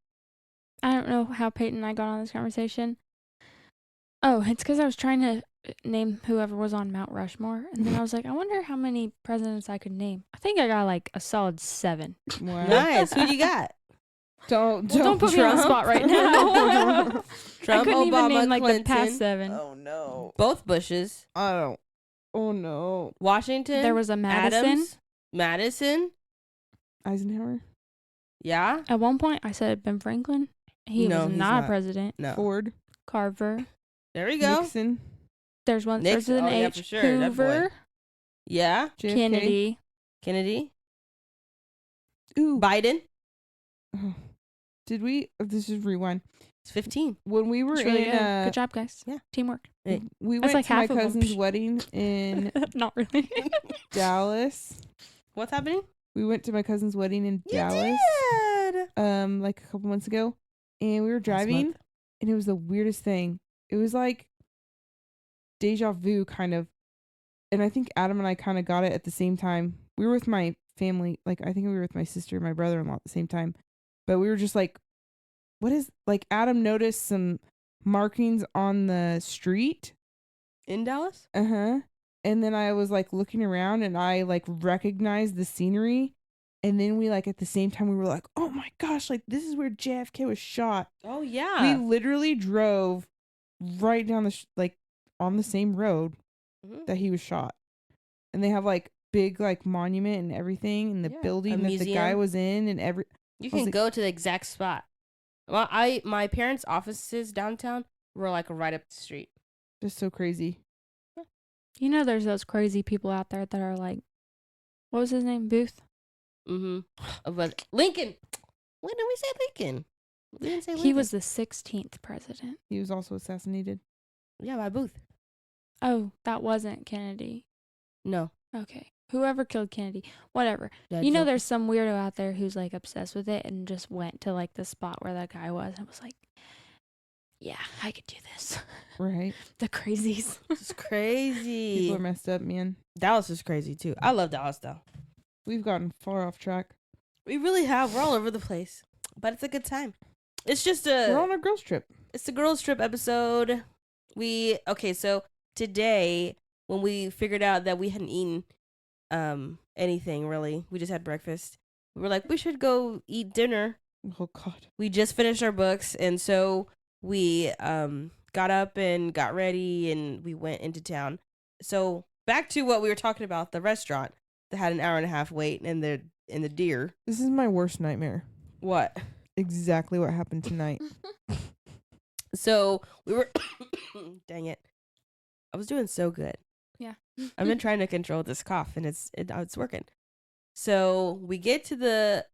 I don't know how Peyton and I got on this conversation. Oh, it's because I was trying to name whoever was on Mount Rushmore, and then I was like, I wonder how many presidents I could name. I think I got like a solid 7. Wow. Nice. Who you got? Don't Don't put me on the Trump. spot right now. I Trump, couldn't even Obama, name like Clinton. the past 7. Oh no. Both Bushes. I don't. Oh no. Washington. There was a Madison. Adams. Madison. Eisenhower. Yeah. At one point, I said Ben Franklin. He No, was he's not a not. president. No. Ford. Oh. Carver. There we go. Nixon. There's one that starts Nixon. with an Oh, yeah, H. for sure, that boy. Hoover. Yeah. JFK. Kennedy. Kennedy. Ooh. Biden. Oh. Did we? This is rewind. It's 15. When we were It's really in, good. Good job, guys. yeah. Teamwork. Hey. we That's went like to my half of 'em. cousin's wedding in Not really. Dallas. What's happening? We went to my cousin's wedding in Dallas. Did. Like a couple months ago, and we were driving, month. and it was the weirdest thing. It was like deja vu kind of, and I think Adam and I kind of got it at the same time. We were with my family, like I think we were with my sister and my brother-in-law at the same time, but we were just like, what is, like, Adam noticed some markings on the street. In Dallas? And then I was like looking around and I like recognized the scenery. And then we like at the same time we were like, oh my gosh, like this is where JFK was shot. Oh, yeah. We literally drove right down the like on the same road Mhm. that he was shot. And they have like big like monument and everything in the Yeah, building a that the guy museum. was in and every. You I was can like- go to the exact spot. Well, my parents' offices downtown were like right up the street. Just so crazy. You know, there's those crazy people out there that are like, what was his name? Booth? Mm-hmm. But Lincoln. When did we say Lincoln? We didn't say Lincoln. He was the 16th president. He was also assassinated. Yeah, by Booth. Oh, that wasn't Kennedy. No. Okay. whoever killed Kennedy, whatever. That You know, Joker. there's some weirdo out there who's like obsessed with it and just went to like the spot where that guy was and was like, yeah, I could do this. Right. The crazies. It's crazy. People are messed up, man. Dallas is crazy too. I love Dallas though. We've gotten far off track. We really have. We're all over the place, but it's a good time. It's just We're a on a girls trip. it's the girls trip episode. So today when we figured out that we hadn't eaten anything really, we just had breakfast. We were like, we should go eat dinner. Oh God. We just finished our books, and so we got up and got ready, and we went into town. So back to what we were talking about, the restaurant that had an hour and a half wait, and the deer. This is my worst nightmare. What? Exactly what happened tonight. So we were, dang it, I was doing so good. Yeah. I've been trying to control this cough, and it's working. So we get to the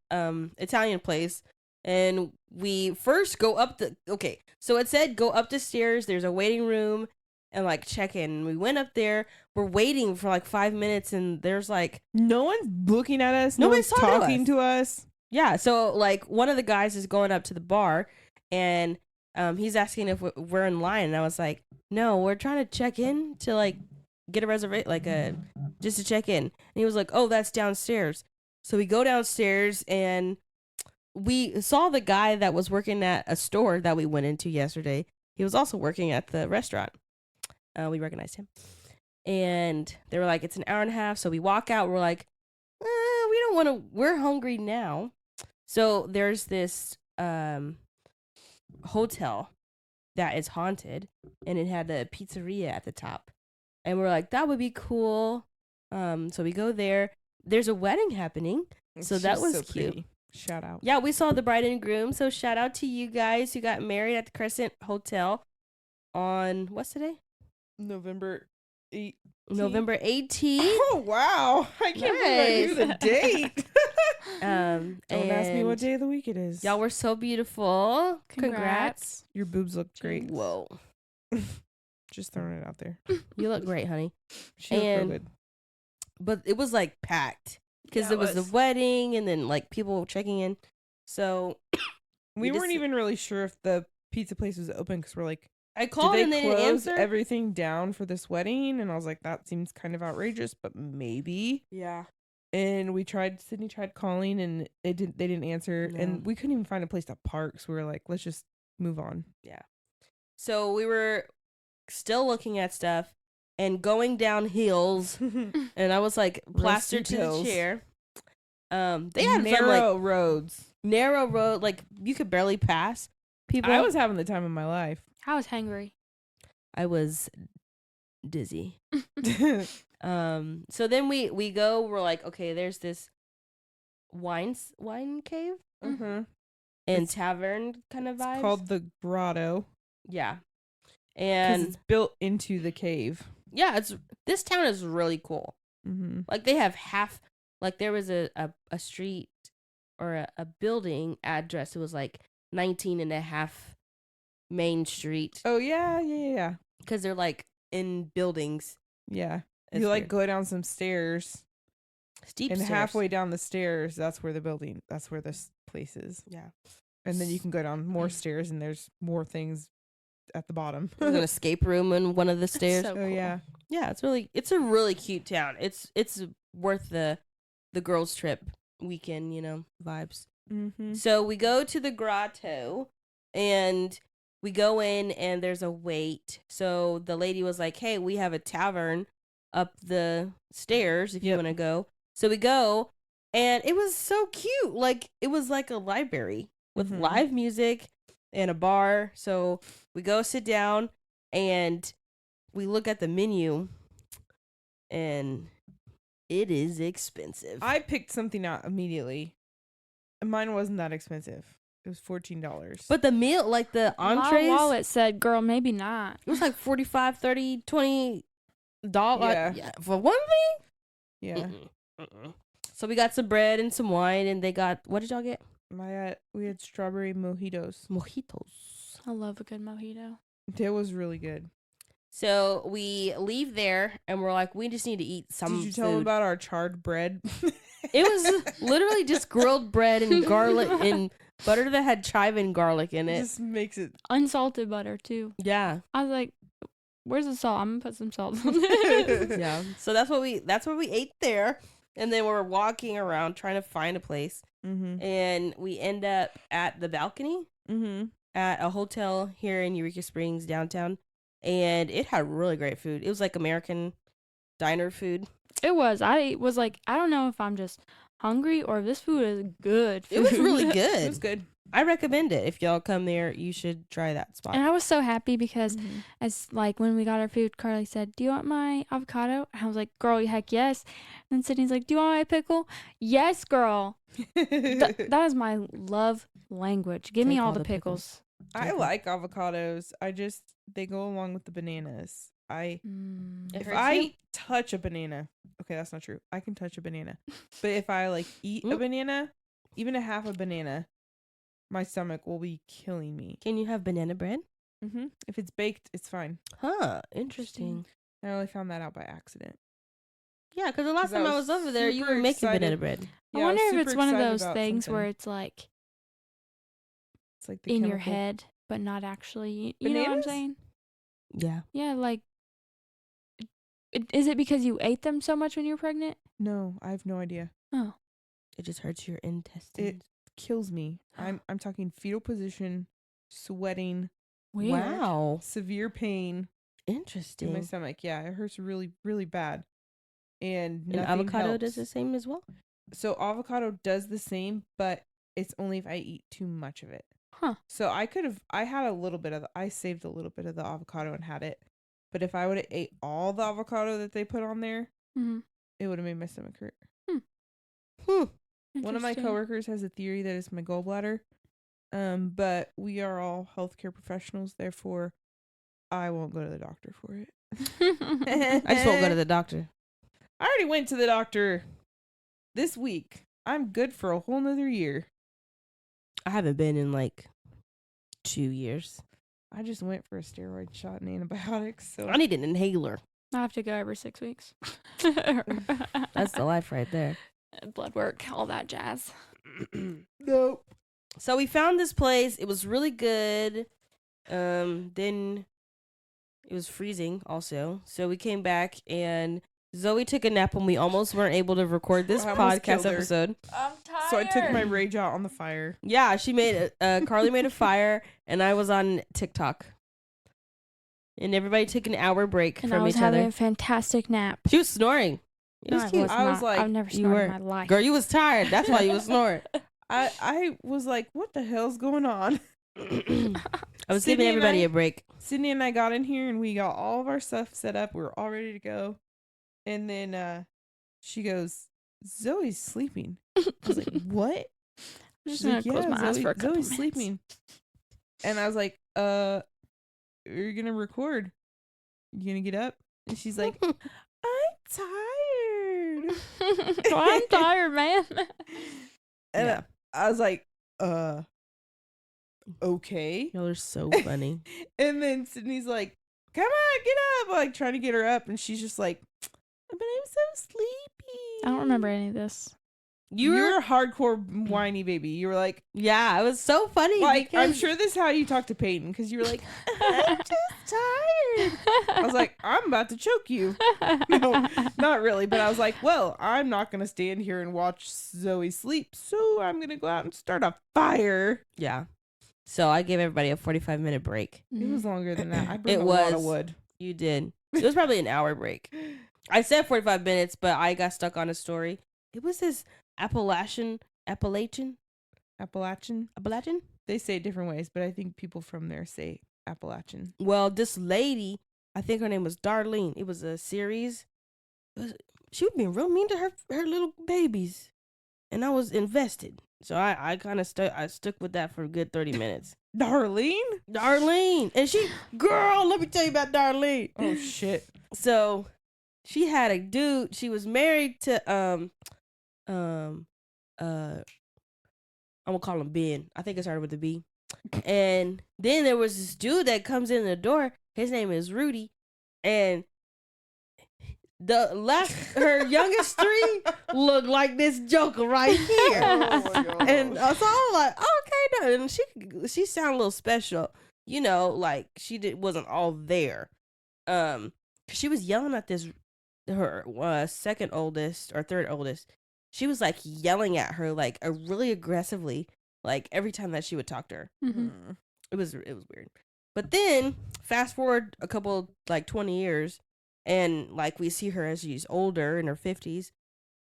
Italian place, and we first go up so it said go up the stairs. There's a waiting room and like check in. We went up there. We're waiting for like 5 minutes, and there's like No one's looking at us. Nobody's No one's talking to us. yeah. So like one of the guys is going up to the bar, and he's asking if we're in line, and I was like, no, we're trying to check in to like get a reservation, just to check in. And he was like, oh, that's downstairs. So we go downstairs, and we saw the guy that was working at a store that we went into yesterday. He was also working at the restaurant. We recognized him. And they were like, it's an hour and a half. So we walk out. We're like, we don't want to. We're hungry now. So there's this hotel that is haunted, and it had a pizzeria at the top. And we're like, that would be cool. So we go there. There's a wedding happening. So that She's was so cute. pretty. Shout out. Yeah, we saw the bride and groom. So shout out to you guys who got married at the Crescent Hotel on, what's today? November 8th. November 18th. Oh wow! I can't believe I knew the Nice. date. Don't Don't ask me what day of the week it is. Y'all were so beautiful. Congrats. Your boobs look great. Whoa. Just throwing it out there. You look great, honey. She looked real And- good. But it was like packed because Yeah, there it was the was. wedding and then like people checking in. So We just- weren't even really sure if the pizza place was open because we're like, I did called they and they didn't close answer. everything down for this wedding? And I was like, that seems kind of outrageous, but maybe. Yeah. And Sydney tried calling, and they didn't answer, No. and we couldn't even find a place to park. So we were like, let's just move on. So we were still looking at stuff and going down hills, and I was like plastered to steep the hills. chair. They had some like narrow roads. narrow road, like you could barely pass people. I was having the time of my life. I was hangry. I was dizzy. So then we go. We're like, okay, there's this wine cave Mhm. and It's- tavern kind of It's vibes. called the Grotto Yeah, because and it's built into the cave. yeah, this town is really cool. Mm-hmm. Like they have there was a street or a building address. It was like 19 and a half Main Street Oh yeah. because they're like in buildings. Yeah. It's You like weird. go down some stairs, Steep and stairs. halfway down the stairs, that's where this place is. Yeah. And then you can go down more stairs, and there's more things at the bottom. There's an escape room in one of the stairs. So Oh cool. yeah. Yeah, it's a really cute town. It's worth the girls trip weekend, vibes. Mm-hmm. So we go to the grotto and we go in and there's a wait. So the lady was like, "Hey, we have a tavern up the stairs if you Yep. want to go." So we go and it was so cute. Like it was like a library with Mhm. live music and a bar. So we go sit down and we look at the menu and it is expensive. I picked something out immediately. And mine wasn't that expensive. It was $14. But the meal, like the entrees, My wallet said, "Girl, maybe not." it was like 45, 30, $20. Yeah. For one thing? yeah. Mm-mm. So we got some bread and some wine, and they got, what did y'all get? We had strawberry mojitos. Mojitos. I love a good mojito. It was really good. So we leave there, and we're like, we just need to eat some Did you tell them food. about our charred bread? It was literally just grilled bread and garlic and butter that had chive and garlic in It it. just makes it. Unsalted butter too. Yeah. I was like, "Where's the salt? I'm gonna put some salt on it." Yeah. So that's what we ate there. And then we're walking around trying to find a place. Mm-hmm. And we end up at the balcony Mm-hmm. at a hotel here in Eureka Springs downtown. And it had really great food. It was like American diner food. It was. I was like, I don't know if I'm just hungry or if this food is good. It was food. really It good. was good. I recommend it. If y'all come there, you should try that spot. And I was so happy because Mm-hmm. as like when we got our food, Carly said, "Do you want my avocado?" And I was like, "Girl, heck yes." And then Sydney's like, "Do you want my pickle?" "Yes, girl." That is my love language. Give me Take all all the the pickles. pickles. I like avocados. they go along with the bananas. It If hurts I you? touch a banana, okay, that's not true. I can touch a banana, but if I like eat a Mm. banana, even a half a banana, my stomach will be killing me. Can you have banana bread? Mm-hmm. If it's baked, it's fine. Huh. Interesting. I only found that out by accident. Yeah, because the last 'Cause I time I was was over there, you super were making excited. banana bread. I Yeah, was wonder if super it's one of excited those about things where something. it's like It's like the in your chemical- head, but not actually. You know what I'm Bananas? saying? Yeah. Yeah, like. Is it because you ate them so much when you were pregnant? No, I have no idea. Oh. It just hurts your intestines. Kills me. I'm talking fetal position, sweating, Weird. Wow. severe pain in my Interesting. stomach. Yeah, it hurts really, really bad. And And nothing avocado helps. does the same as well? So avocado does the same, but it's only if I eat too much of it. Huh. So I had a little bit of I saved a little bit of the avocado and had it. But if I would have ate all the avocado that they put on there, Mm-hmm. it would have made my stomach hurt. Hmm. One of my coworkers has a theory that it's my gallbladder. But we are all healthcare professionals, therefore I won't go to the doctor for it. I just won't go to the doctor. I already went to the doctor this week. I'm good for a whole nother year. I haven't been in like 2 years. I just went for a steroid shot and antibiotics. So I need an inhaler. I have to go every 6 weeks. That's the life right there. Blood work, all that jazz. nope. So we found this place. It was really good. Then it was freezing also. So we came back and Zoe took a nap and we almost weren't able to record this I almost podcast killed her. episode. I'm tired. So I took my rage out on the fire. Yeah, she made Carly made a fire and I was on TikTok. And everybody took an hour break And I from was each having other. a fantastic nap. She was snoring. It was No, cute. I was not. like, I've never you snored were. in my life. Girl, you was tired. That's why you was snoring. I was like, what the hell's going on? I was Sydney giving and everybody I- a break. Sydney and I got in here and we got all of our stuff set up. We were all ready to go. And then she goes, Zoe's sleeping. I was like, what? I'm just She's gonna like, close my eyes Zoe- for a couple Zoe's minutes. sleeping. And I was like, you're gonna record. You gonna get up? And she's like, I'm tired. Well, I'm tired, man. And Yeah. I was like, okay. Y'all are so funny. And then Sydney's like, come on, get up. I'm like trying to get her up. And she's just like, but I'm so sleepy. I don't remember any of this. You were a hardcore whiny baby. You were like, Yeah, it was so funny. I'm because sure this is how you talk to Peyton because you were like, I'm just tired. I was like, I'm about to choke you. No, not really. But I was like, well, I'm not going to stand here and watch Zoe sleep. So I'm going to go out and start a fire. Yeah. So I gave everybody a 45-minute break. It was longer than that. I burned It a lot of was. wood. You did. It was probably an hour break. I said 45 minutes, but I got stuck on a story. It was this Appalachian. Appalachian. Appalachian? They say it different ways, but I think people from there say Appalachian. Well, this lady, I think her name was Darlene. It was a series. She was being real mean to her little babies. And I was invested. So I kind of stuck with that for a good 30 minutes. Darlene? Darlene. And girl, let me tell you about Darlene. Oh, shit. So she had a dude. She was married to I'm gonna call him Ben. I think it started with a B. And then there was this dude that comes in the door. His name is Rudy. And her youngest 3 look like this Joker right here. Oh my God. And so I'm like, okay, no. And she sounded a little special, like she wasn't all there. 'Cause she was yelling at her second oldest or third oldest. She was like yelling at her like really aggressively, like every time that she would talk to her. Mm-hmm. It was weird. But then fast forward a couple like 20 years, and like we see her as she's older in her 50s.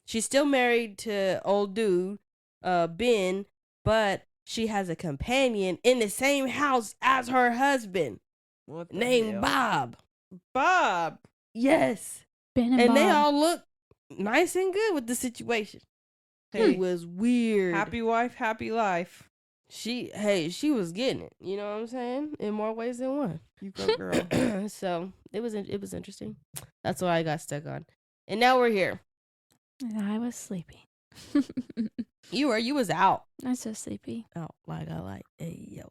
She's still married to old dude, Ben, but she has a companion in the same house as her husband What the named hell? Bob. Bob. Yes. Ben and And they Bob. all look nice and good with the situation. Hey, It was weird. happy wife, happy life. She was getting it. You know what I'm saying? In more ways than one. You go, girl. So it was interesting. That's what I got stuck on. And now we're here. And I was sleepy. You was out. I'm so sleepy. Oh, like I like, hey yo.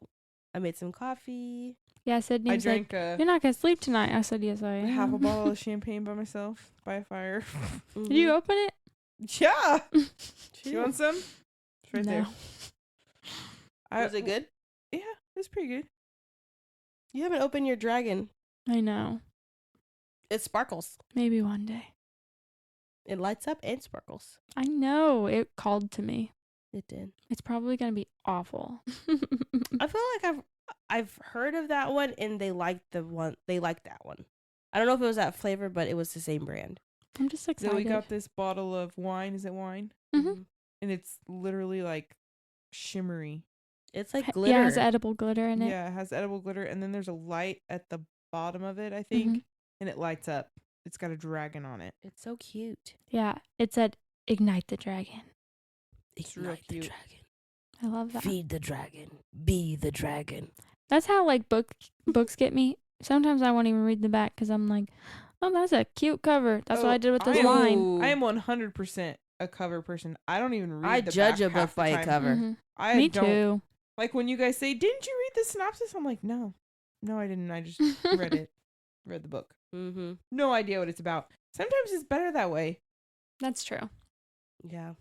I made some coffee. Yeah, Sydney I was like, drank "You're not gonna sleep tonight." I said, "Yes, I am." half a bottle of champagne by myself by a fire. Did you open it? Yeah. Mm-hmm. You want some? It's right there. No. Was it good? Yeah, it's pretty good. You haven't opened your dragon. I know. It sparkles. Maybe one day. It lights up and sparkles. I know. It called to me. It did. It's probably gonna be awful. I feel like I've heard of that one, and they liked that one. I don't know if it was that flavor, but it was the same brand. I'm just excited. So we got this bottle of wine. Is it wine? Mhm. And it's literally like shimmery. It's like glitter. Yeah, it has edible glitter in it. Yeah, it has edible glitter, and then there's a light at the bottom of it, I think, Mhm. and it lights up. It's got a dragon on it. It's so cute. Yeah, it said ignite the dragon. It's real Ignite the cute. dragon. I love that. Feed the dragon. Be the dragon. That's how like books get me. Sometimes I won't even read the back because I'm like, oh, that's a cute cover. That's what I did with this I am- line. Ooh. I am 100% a cover person. I don't even read. I the judge back a book half the by a time. cover. Mhm. I Me don't. too. Like when you guys say, "Didn't you read the synopsis?" I'm like, "No, I didn't. I just read it, read the book. Mm-hmm. No idea what it's about." Sometimes it's better that way. That's true. Yeah.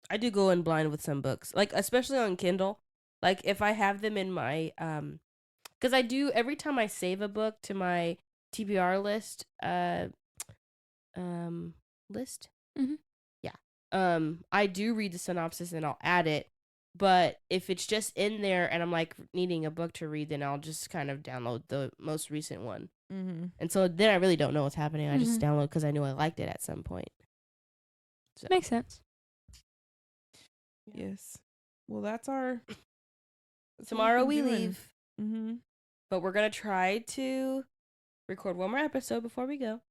I do go in blind with some books, like especially on Kindle. Like if I have them in my because I do every time I save a book to my TBR list list. Mhm. Yeah. I do read the synopsis and I'll add it, but if it's just in there and I'm like needing a book to read, then I'll just kind of download the most recent one. Mm-hmm. And so then I really don't know what's happening. I just download because I knew I liked it at some point. So. Makes sense. Yes. Well, that's our. Tomorrow we leave, Mm-hmm. but we're going to try to record one more episode before we go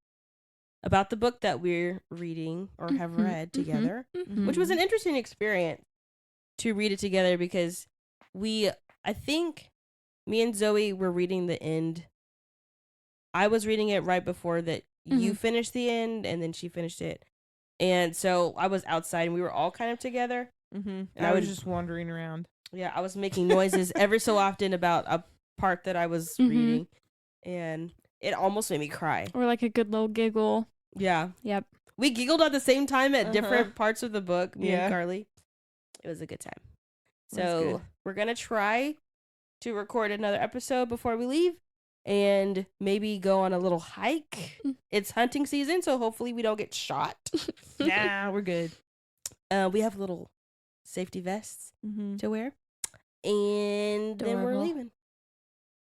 about the book that we're reading or have Mhm, read mhm, together, mhm. which was an interesting experience to read it together because I think me and Zoe were reading the end. I was reading it right before that you Mhm. finished the end, and then she finished it. And so I was outside and we were all kind of together. Mm-hmm. And And I I was would- just wandering around. Yeah, I was making noises every so often about a part that I was Mhm. reading, and it almost made me cry. Or like a good little giggle. Yeah. Yep. We giggled at the same time at different Uh-huh. parts of the book, me Yeah. and Carly. It was a good time. That's So good. we're going to try to record another episode before we leave and maybe go on a little hike. Mm. It's hunting season, so hopefully we don't get shot. Nah, we're good. We have little safety vests Mm-hmm. to wear. And then we're Adorable. leaving.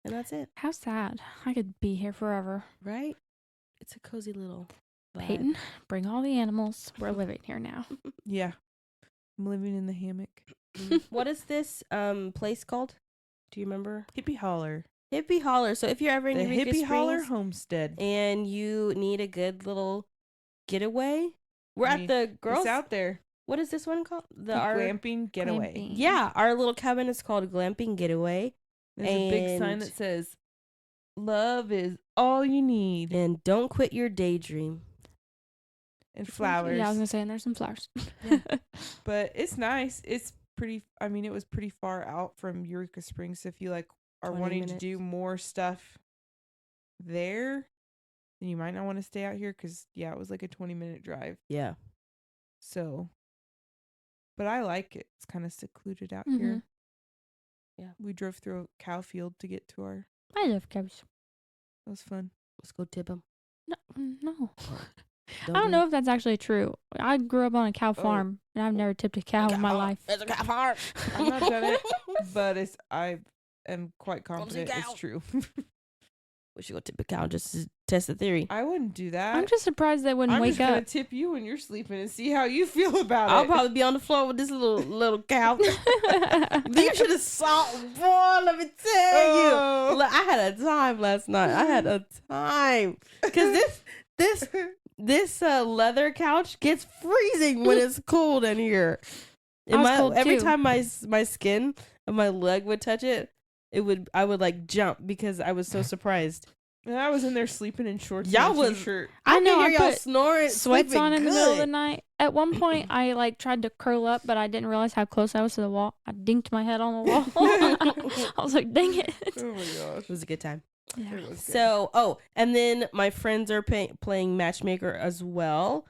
And that's it, How sad. I could be here forever. right? It's a cozy little vibe. Peyton, bring all the animals. We're living here now. Yeah. I'm living in the hammock. What is this place called? Do you remember? Hippie Holler. Hippie Holler. So if you're ever in The Eureka Hippie Holler Springs Homestead. and you need a good little getaway, we're I at mean, the girls. It's out there. What is this one called? The Our glamping getaway. Glamping. yeah, our little cabin is called Glamping Getaway. There's a big sign And- that says, "Love is all you need," And don't quit your daydream. and flowers. Yeah, I was gonna say, and there's some flowers. But it's nice. It's pretty. I mean, it was pretty far out from Eureka Springs. So if you like are 20 wanting minutes. to do more stuff there, then you might not want to stay out here because, yeah, it was like a 20-minute drive. Yeah. So, but I like it. It's kind of secluded out Mhm. here. Yeah. We drove through a cow field to get to our. I love cows. That was fun. Let's go tip him. No. I don't know if that's actually true. I grew up on a cow Oh. farm, and I've never tipped a cow in my life. It's a cow farm. I've not done it, but I am quite Clumsy confident cow. it's true. We should go tip a cow just to test the theory. I wouldn't do that. I'm just surprised they wouldn't I'm wake just gonna up. tip you when you're sleeping and see how you feel about I'll it. probably be on the floor with this little cow. You should have saw, boy. Let me tell you. Oh. Look, I had a time last night. I had a time because this leather couch gets freezing when it's cold in here. I was cold Every too. time my skin of my leg would touch it, I would like jump because I was so surprised. And I was in there sleeping in shorts Y'all and a was- t-shirt. I know, could I hear y'all put snoring, Sweats sleeping on in the middle of the good. night. At one point, I like tried to curl up, but I didn't realize how close I was to the wall. I dinked my head on the wall. I was like, "Dang it!" Oh my gosh. It was a good time. Yeah. It was good. So, and then my friends are playing Matchmaker as well,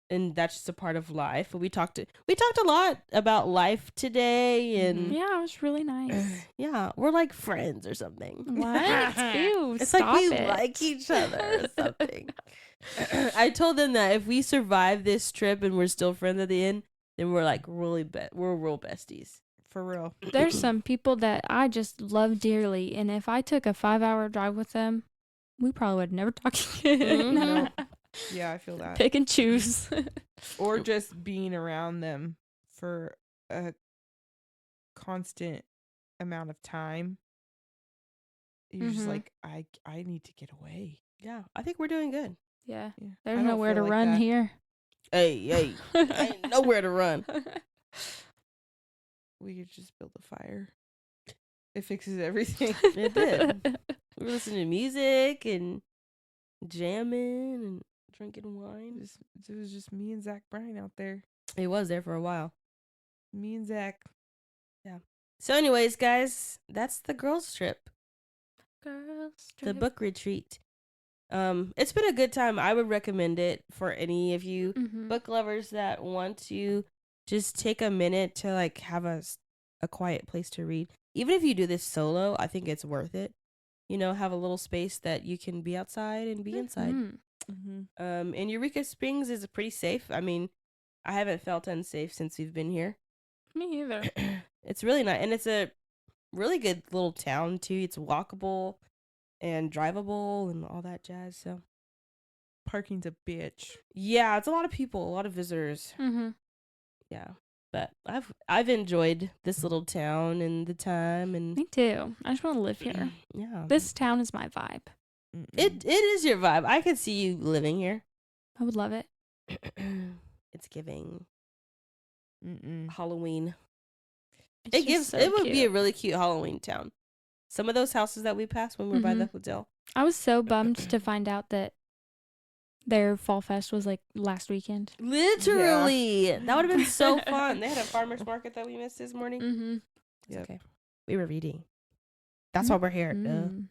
and that's just a part of life. We talked a lot about life today, and Yeah, it was really nice. yeah, we're like friends or something. What? Ew, It's stop like we it. like each other or something. I told them that if we survive this trip and we're still friends at the end, then we're like we're real besties. For real. There's some people that I just love dearly, and if I took a 5-hour drive with them, we probably would never talk again. Mhm. Yeah, I feel that. Pick and choose. Or just being around them for a constant amount of time. You're just Mhm. like, I need to get away. Yeah, I think we're doing good. Yeah, Yeah. there's I don't nowhere to feel like run that. here. Hey, ain't nowhere to run. We could just build a fire. It fixes everything. It did. We were listening to music and jamming and drinking wine. It was just me and Zach Bryan out there. It was there for a while. Me and Zach. So, anyways, guys, that's the girls' trip, Girls the trip. book retreat. It's been a good time. I would recommend it for any of you Mhm. book lovers that want to just take a minute to like have a quiet place to read. Even if you do this solo, I think it's worth it. You know, have a little space that you can be outside and be inside. Mhm. Mm-hmm. And Eureka Springs is pretty safe. I mean, I haven't felt unsafe since we've been here. Me either. It's really nice, and it's a really good little town too. It's walkable and drivable and all that jazz. So Parking's a bitch. yeah, it's a lot of people, a lot of visitors. Mm-hmm. Yeah, but I've enjoyed this little town and the time, and Me too. I just want to live here. yeah, This town is my vibe. Mm-mm. it is your vibe. I could see you living here. I would love it. It's giving Mm-mm. Halloween. It's It just gives. so It would be a cute. really cute Halloween town. Some of those houses that we passed when we were by the Mhm. hotel. I was so bummed to find out that their fall fest was like last weekend. Literally, that would have been so fun. They had a farmers market that we missed this morning. Mm-hmm. It's Yep. okay. We were reading. That's why we're here. Mm.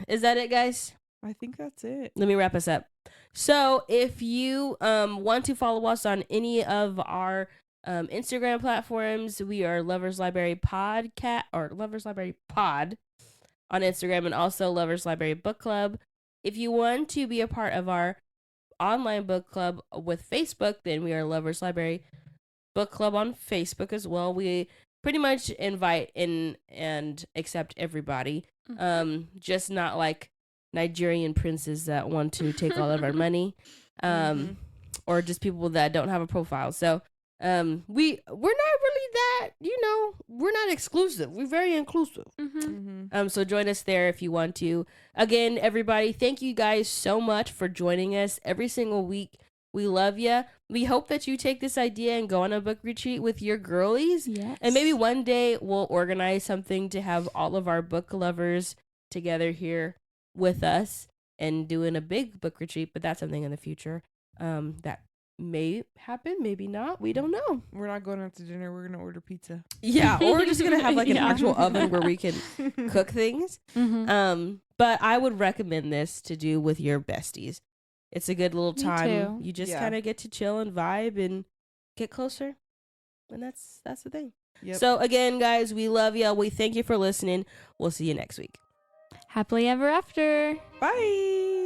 Is that it, guys? I think that's it. Let me wrap us up. So, if you want to follow us on any of our Instagram platforms, we are Lovers Library Podcast or Lovers Library Pod on Instagram, and also Lovers Library Book Club. If you want to be a part of our online book club with Facebook, then we are Lovers Library Book Club on Facebook as well. We pretty much invite and accept everybody. Just not like Nigerian princes that want to take all of our money, or just people that don't have a profile. So we're not really that, we're not exclusive. We're very inclusive. Mm-hmm. So join us there if you want to. Again, everybody, thank you guys so much for joining us every single week. We love you. We hope that you take this idea and go on a book retreat with your girlies. Yes. And maybe one day we'll organize something to have all of our book lovers together here with us and doing a big book retreat, but that's something in the future that may happen, maybe not. We don't know. We're not going out to dinner. We're gonna order pizza. Yeah, or we're just gonna have like an Yeah. actual oven where we can cook things. But I would recommend this to do with your besties. It's a good little Me time. too. You just Yeah. kind of get to chill and vibe and get closer, and that's the thing. Yep. So again, guys, we love y'all. We thank you for listening. We'll see you next week. Happily ever after. Bye.